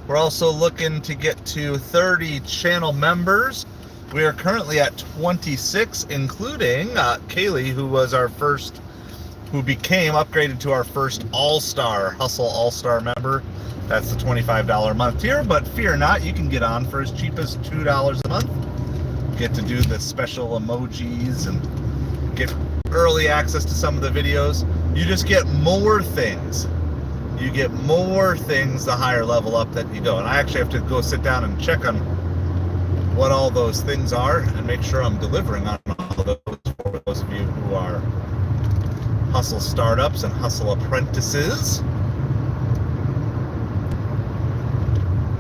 We're also looking to get to 30 channel members. We are currently at 26, including Kaylee, who became upgraded to our first All-Star, Hustle All-Star member. That's the $25 a month tier, but fear not, you can get on for as cheap as $2 a month. Get to do the special emojis and get early access to some of the videos. You just get more things. You get more things the higher level up that you go. And I actually have to go sit down and check on what all those things are and make sure I'm delivering on all those for those of you who are hustle startups and hustle apprentices.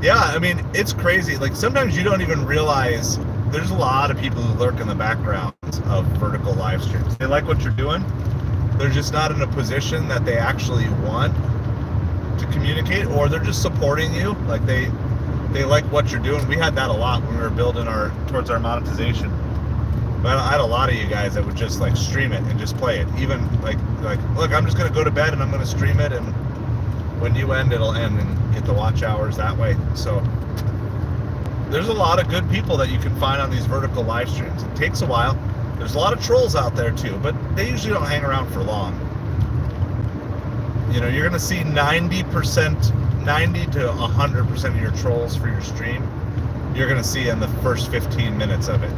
Yeah, I mean, it's crazy. Like, sometimes you don't even realize there's a lot of people who lurk in the backgrounds of vertical live streams. They like what you're doing. They're just not in a position that they actually want to communicate, or they're just supporting you. Like, they like what you're doing. We had that a lot when we were building towards our monetization. But I had a lot of you guys that would just like stream it and just play it. Even like look, I'm just gonna go to bed and I'm gonna stream it, and when you end, it'll end, and get the watch hours that way. So there's a lot of good people that you can find on these vertical live streams. It takes a while. There's a lot of trolls out there too, but they usually don't hang around for long. You're gonna see 90 to 100% of your trolls for your stream you're going to see in the first 15 minutes of it.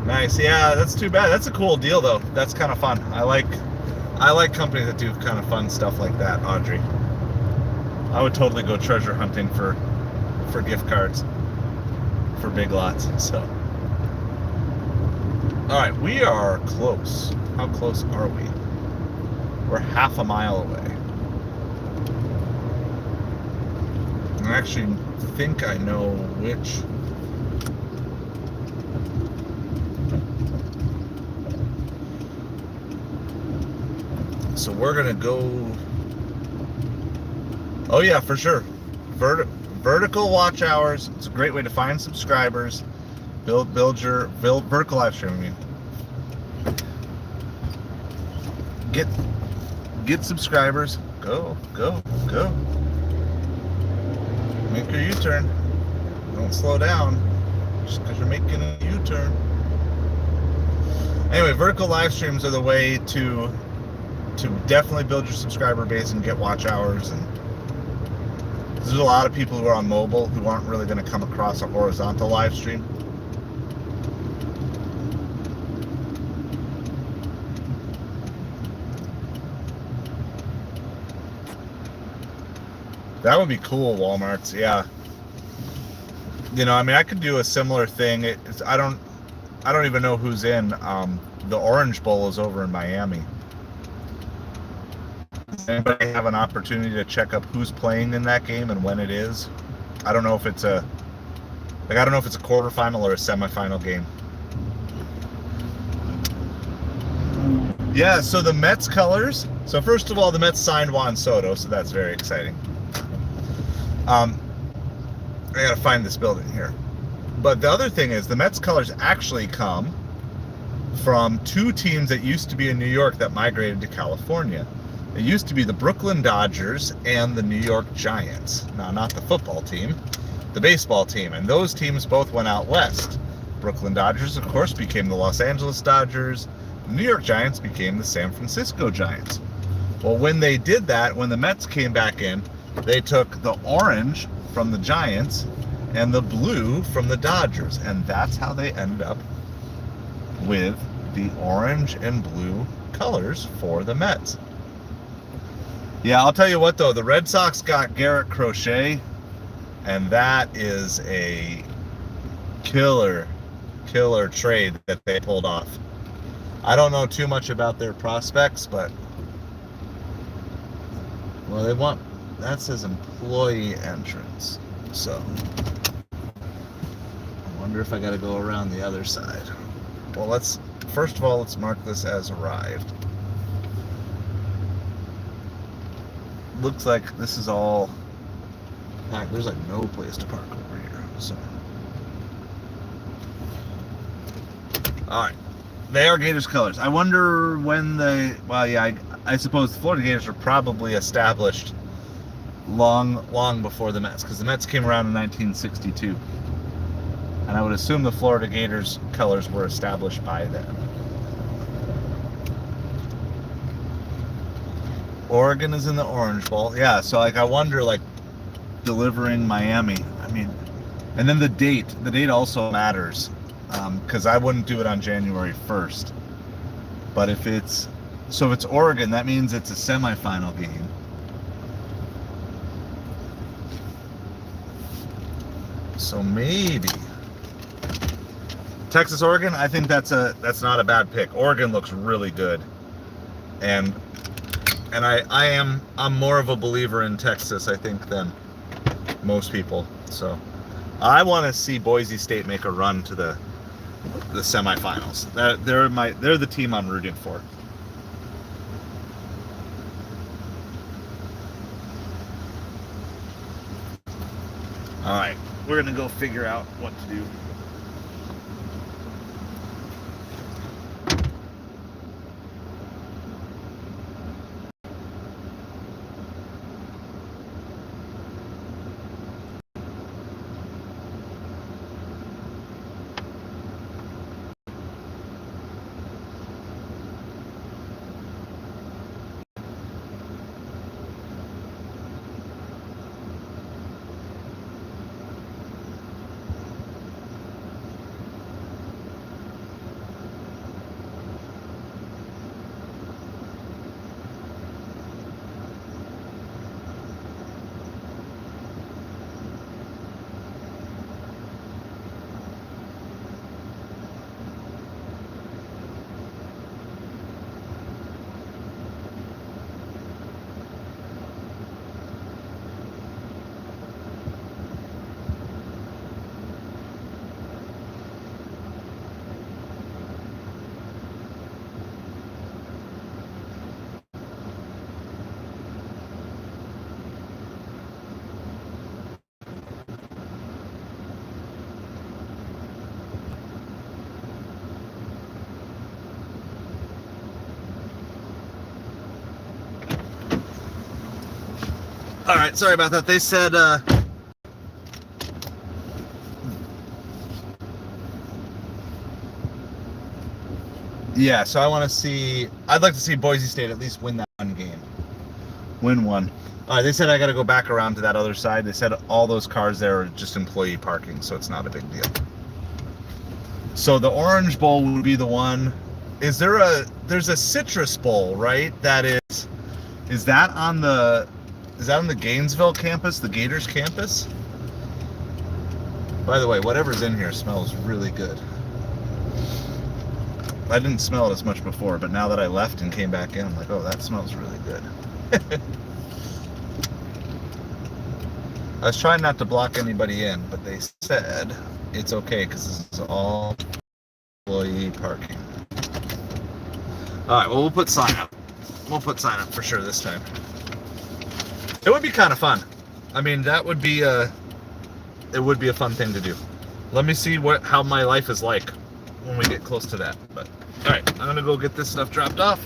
Nice. Yeah, that's too bad. That's a cool deal though. That's kind of fun. I like companies that do kind of fun stuff like that, Audrey. I would totally go treasure hunting for gift cards for Big Lots. So, all right, we are close. How close are we? We're half a mile away. I actually think I know which. So we're gonna go. Oh yeah, for sure. Vertical watch hours. It's a great way to find subscribers. Build vertical live stream. I mean, get subscribers. Go. Make your U-turn. Don't slow down just because you're making a U-turn. Anyway, vertical live streams are the way to definitely build your subscriber base and get watch hours. And there's a lot of people who are on mobile who aren't really going to come across a horizontal live stream. That would be cool, Walmart's. Yeah. You know, I mean, I could do a similar thing. I don't even know who's in. The Orange Bowl is over in Miami. Does anybody have an opportunity to check up who's playing in that game and when it is? I don't know if it's a quarterfinal or a semifinal game. Yeah, so the Mets colors. So first of all, the Mets signed Juan Soto, so that's very exciting. I gotta find this building here. But the other thing is the Mets colors actually come from two teams that used to be in New York that migrated to California. It used to be the Brooklyn Dodgers and the New York Giants. Now, not the football team, the baseball team. And those teams both went out west. Brooklyn Dodgers, of course, became the Los Angeles Dodgers. The New York Giants became the San Francisco Giants. Well, when they did that, when the Mets came back in, they took the orange from the Giants and the blue from the Dodgers. And that's how they ended up with the orange and blue colors for the Mets. Yeah, I'll tell you what though, the Red Sox got Garrett Crochet, and that is a killer trade that they pulled off. I don't know too much about their prospects, but well, that says employee entrance. So I wonder if I got to go around the other side. Well, first of all, let's mark this as arrived. Looks like this is all packed. There's like no place to park over here. So, all right, they are Gators colors. I wonder when I suppose the Florida Gators are probably established long before the Mets, because the Mets came around in 1962, and I would assume the Florida Gators colors were established by then. Oregon is in the Orange Bowl. Yeah, so like I wonder, like, delivering Miami. I mean, and then the date also matters, because I wouldn't do it on January 1st. But if it's Oregon, that means it's a semifinal game. So maybe Texas, Oregon. I think that's not a bad pick. Oregon looks really good, and I'm more of a believer in Texas, I think, than most people. So I want to see Boise State make a run to the the semifinals. They're the team I'm rooting for. All right, we're gonna go figure out what to do. All right, sorry about that. They said yeah, so I'd like to see Boise State at least win that one game. Win one. They said I got to go back around to that other side. They said all those cars there are just employee parking, so it's not a big deal. So the Orange Bowl would be the one. There's a Citrus Bowl, right? Is that on the Gainesville campus, the Gators campus? By the way, whatever's in here smells really good. I didn't smell it as much before, but now that I left and came back in, I'm like, oh, that smells really good. I was trying not to block anybody in, but they said it's okay because this is all employee parking. All right, well, we'll put sign up. We'll put sign up for sure this time. It would be kind of fun. I mean, it would be a fun thing to do. Let me see how my life is like when we get close to that. But all right, I'm gonna go get this stuff dropped off.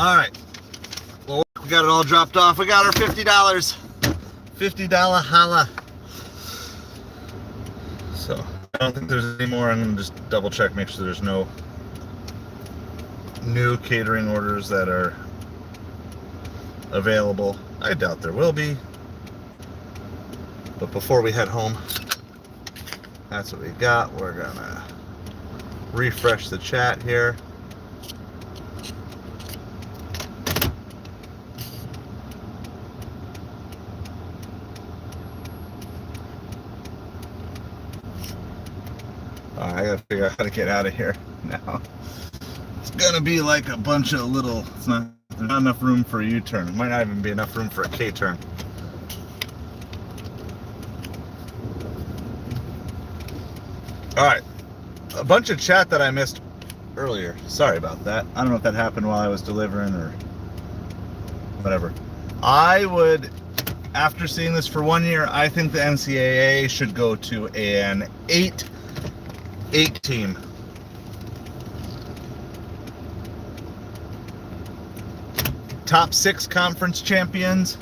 All right. Well, we got it all dropped off. We got our $50. $50 holla. So I don't think there's any more. I'm gonna just double check, make sure there's no new catering orders that are available. I doubt there will be. But before we head home, that's what we got. We're gonna refresh the chat here. Alright, I gotta figure out how to get out of here now. It's gonna be like a bunch of little, there's not enough room for a U-turn. It might not even be enough room for a K-turn. Alright, a bunch of chat that I missed earlier. Sorry about that. I don't know if that happened while I was delivering or whatever. I would, after seeing this for 1 year, I think the NCAA should go to an 8 team. Top 6 conference champions.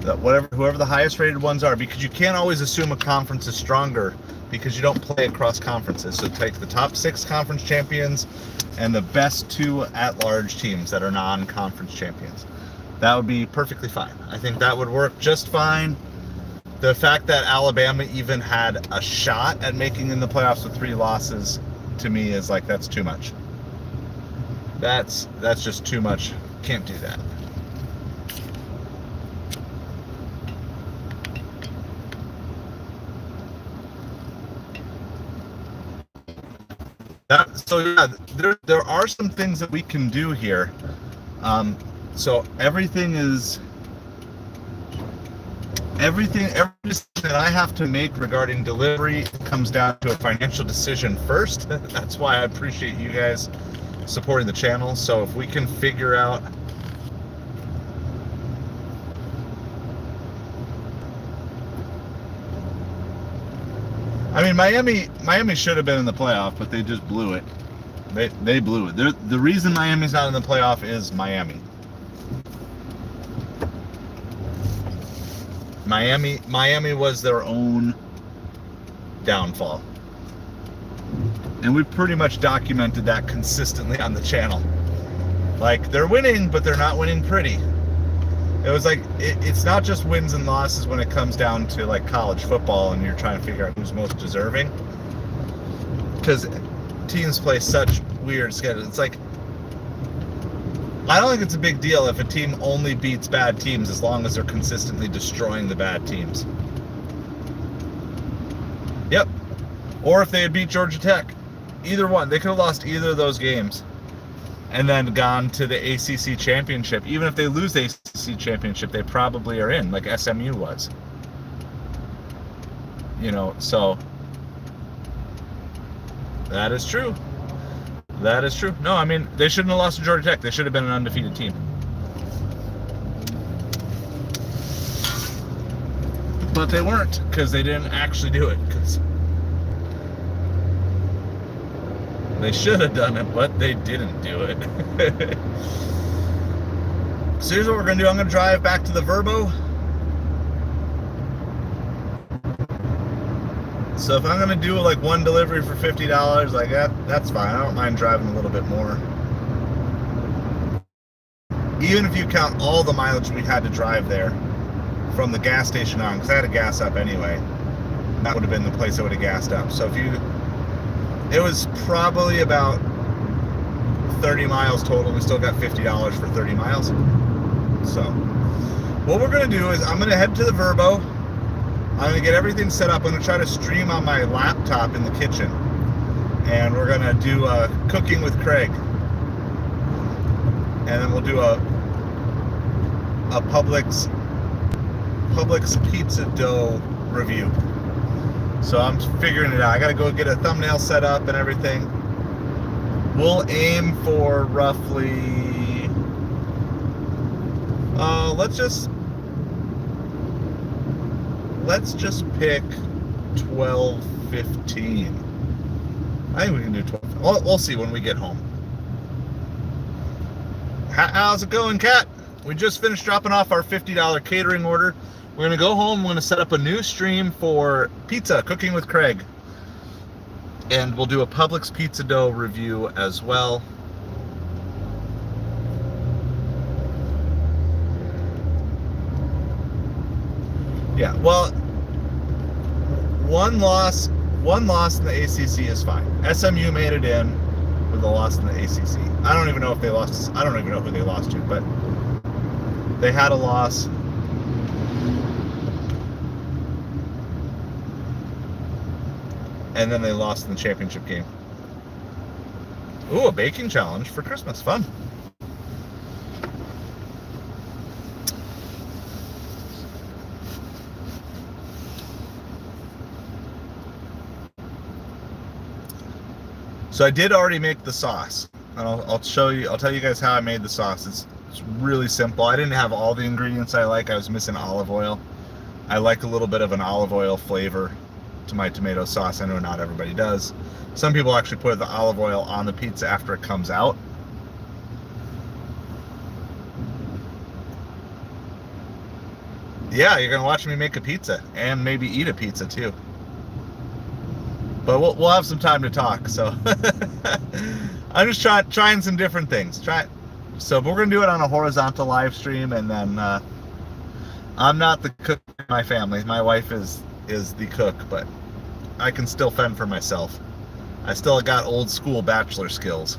Whoever the highest rated ones are, because you can't always assume a conference is stronger because you don't play across conferences. So take the top 6 conference champions and the best 2 at-large teams that are non-conference champions. That would be perfectly fine. I think that would work just fine. The fact that Alabama even had a shot at making in the playoffs with 3 losses, to me, is like, that's too much. That's just too much. Can't do that. So yeah, there are some things that we can do here. So every decision that I have to make regarding delivery comes down to a financial decision first. That's why I appreciate you guys supporting the channel. So if we can figure out Miami should have been in the playoff, but they just blew it. They blew it. The reason Miami's not in the playoff is Miami. Miami was their own downfall. And we've pretty much documented that consistently on the channel. Like, they're winning, but they're not winning pretty. It was like, it's not just wins and losses when it comes down to like college football and you're trying to figure out who's most deserving. Because teams play such weird schedules. It's like, I don't think it's a big deal if a team only beats bad teams as long as they're consistently destroying the bad teams. Yep. Or if they had beat Georgia Tech. Either one. They could have lost either of those games and then gone to the ACC championship. Even if they lose the ACC championship, they probably are in, like SMU was. You know, so that is true. That is true. No, I mean, they shouldn't have lost to Georgia Tech. They should have been an undefeated team. But they weren't, because they didn't actually do it. Because they should have done it, but they didn't do it. So here's what we're going to do. I'm going to drive back to the Verbo. So if I'm going to do like one delivery for $50, like that's fine. I don't mind driving a little bit more. Even if you count all the mileage we had to drive there from the gas station on, because I had to gas up anyway. That would have been the place I would have gassed up. So it was probably about 30 miles total. We still got $50 for 30 miles. So what we're going to do is I'm going to head to the Verbo. I'm going to get everything set up. I'm going to try to stream on my laptop in the kitchen. And we're going to do cooking with Craig. And then we'll do a Publix pizza dough review. So I'm figuring it out. I got to go get a thumbnail set up and everything. We'll aim for roughly, let's just pick 12:15. I think we can do 12. We'll see when we get home. How's it going, Kat? We just finished dropping off our $50 catering order. We're going to go home. We're going to set up a new stream for pizza, Cooking with Craig. And we'll do a Publix pizza dough review as well. Yeah, well, one loss in the ACC is fine. SMU made it in with a loss in the ACC. I don't even know if they lost. I don't even know who they lost to, but they had a loss. And then they lost in the championship game. Ooh, a baking challenge for Christmas. Fun. So I did already make the sauce. And I'll show you, I'll tell you guys how I made the sauce. It's really simple. I didn't have all the ingredients I like. I was missing olive oil. I like a little bit of an olive oil flavor to my tomato sauce. I know not everybody does. Some people actually put the olive oil on the pizza after it comes out. Yeah, you're gonna watch me make a pizza and maybe eat a pizza too. But we'll have some time to talk. So I'm just trying some different things. So we're gonna do it on a horizontal live stream, and then I'm not the cook in my family. My wife is the cook, but I can still fend for myself. I still got old school bachelor skills.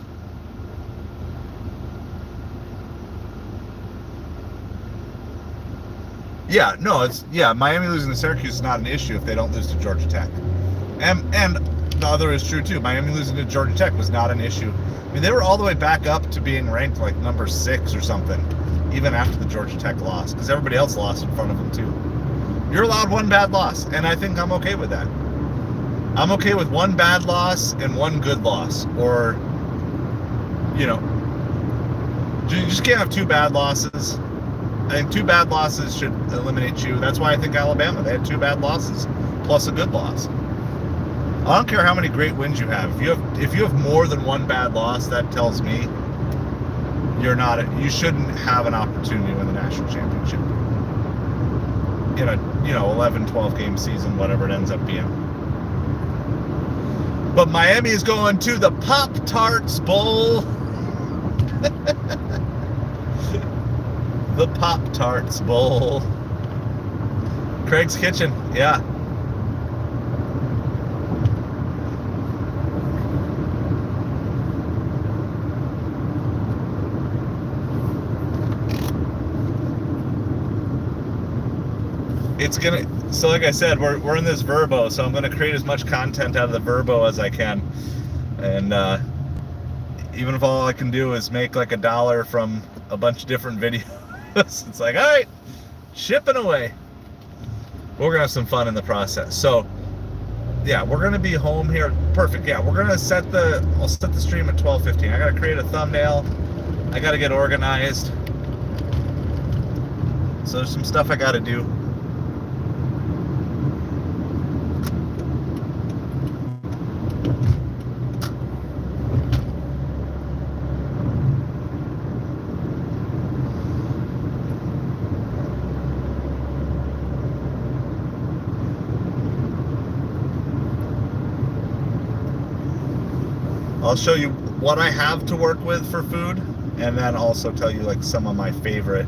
Yeah, no, Miami losing to Syracuse is not an issue if they don't lose to Georgia Tech. And the other is true too. Miami losing to Georgia Tech was not an issue. I mean, they were all the way back up to being ranked like number 6 or something, even after the Georgia Tech loss, because everybody else lost in front of them too. You're allowed one bad loss, and I think I'm okay with that. I'm okay with one bad loss and one good loss, or, you know, you just can't have 2 bad losses. I think 2 bad losses should eliminate you. That's why I think Alabama, they had 2 bad losses plus a good loss. I don't care how many great wins you have. If you have more than 1 bad loss, that tells me you shouldn't have an opportunity to win the national championship in a 11, 12 game season, whatever it ends up being. But Miami is going to the Pop-Tarts Bowl. The Pop-Tarts Bowl. Craig's Kitchen, yeah. So like I said, we're in this Verbo, so I'm gonna create as much content out of the Verbo as I can. And even if all I can do is make like $1 from a bunch of different videos, it's like, all right, shipping away. We're gonna have some fun in the process. So yeah, we're gonna be home here. Perfect. Yeah, we're gonna I'll set the stream at 12:15. I gotta create a thumbnail. I gotta get organized. So there's some stuff I gotta do. I'll show you what I have to work with for food, and then also tell you like some of my favorite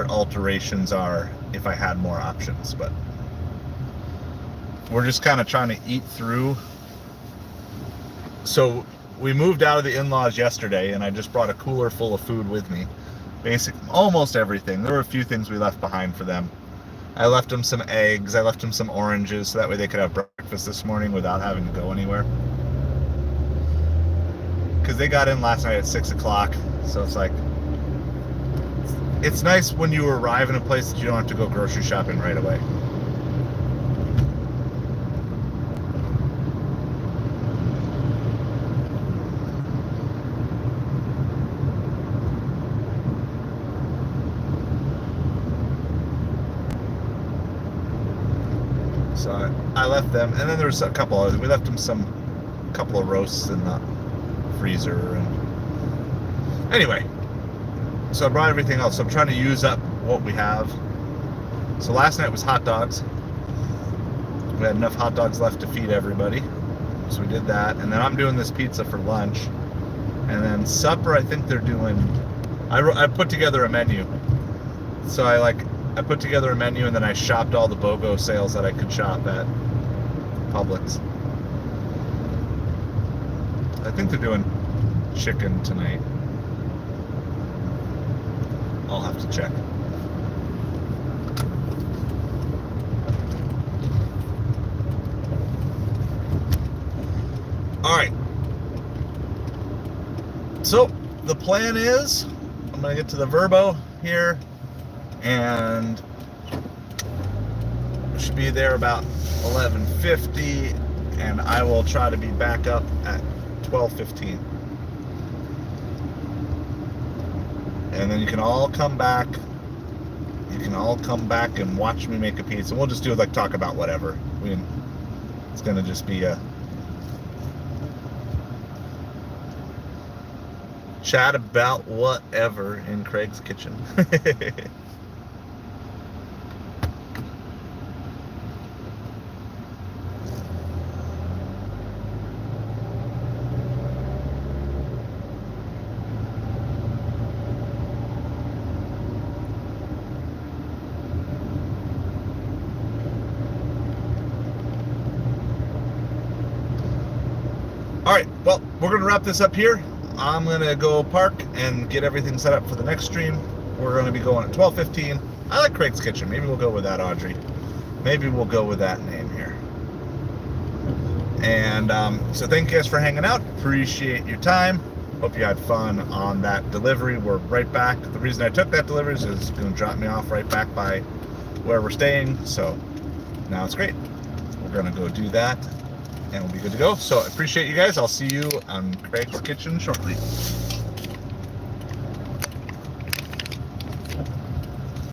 alterations are if I had more options. But we're just kind of trying to eat through. So we moved out of the in-laws yesterday, and I just brought a cooler full of food with me. Almost everything. There were a few things we left behind for them. I left them some eggs. I left them some oranges, so that way they could have breakfast this morning without having to go anywhere. Because they got in last night at 6 o'clock, so it's like, it's nice when you arrive in a place that you don't have to go grocery shopping right away. So I left them, and then there was a couple others. We left them couple of roasts in the freezer, and Anyway, so I brought everything else. So I'm trying to use up what we have. So last night was hot dogs. We had enough hot dogs left to feed everybody. So we did that. And then I'm doing this pizza for lunch. And then supper, I think they're doing... I put together a menu. So I put together a menu and then I shopped all the BOGO sales that I could shop at Publix. I think they're doing chicken tonight. I'll have to check. All right. So the plan is I'm going to get to the Verbo here and we should be there about 11:50 and I will try to be back up at 12:15. And then you can all come back. You can all come back and watch me make a pizza. We'll just do like talk about whatever. It's gonna just be a chat about whatever in Craig's kitchen. All right, well, we're going to wrap this up here. I'm going to go park and get everything set up for the next stream. We're going to be going at 12:15. I like Craig's Kitchen. Maybe we'll go with that, Audrey. Maybe we'll go with that name here. And so thank you guys for hanging out. Appreciate your time. Hope you had fun on that delivery. We're right back. The reason I took that delivery is it's going to drop me off right back by where we're staying. So now it's great. We're going to go do that. And we'll be good to go. So I appreciate you guys. I'll see you on Craig's Kitchen shortly.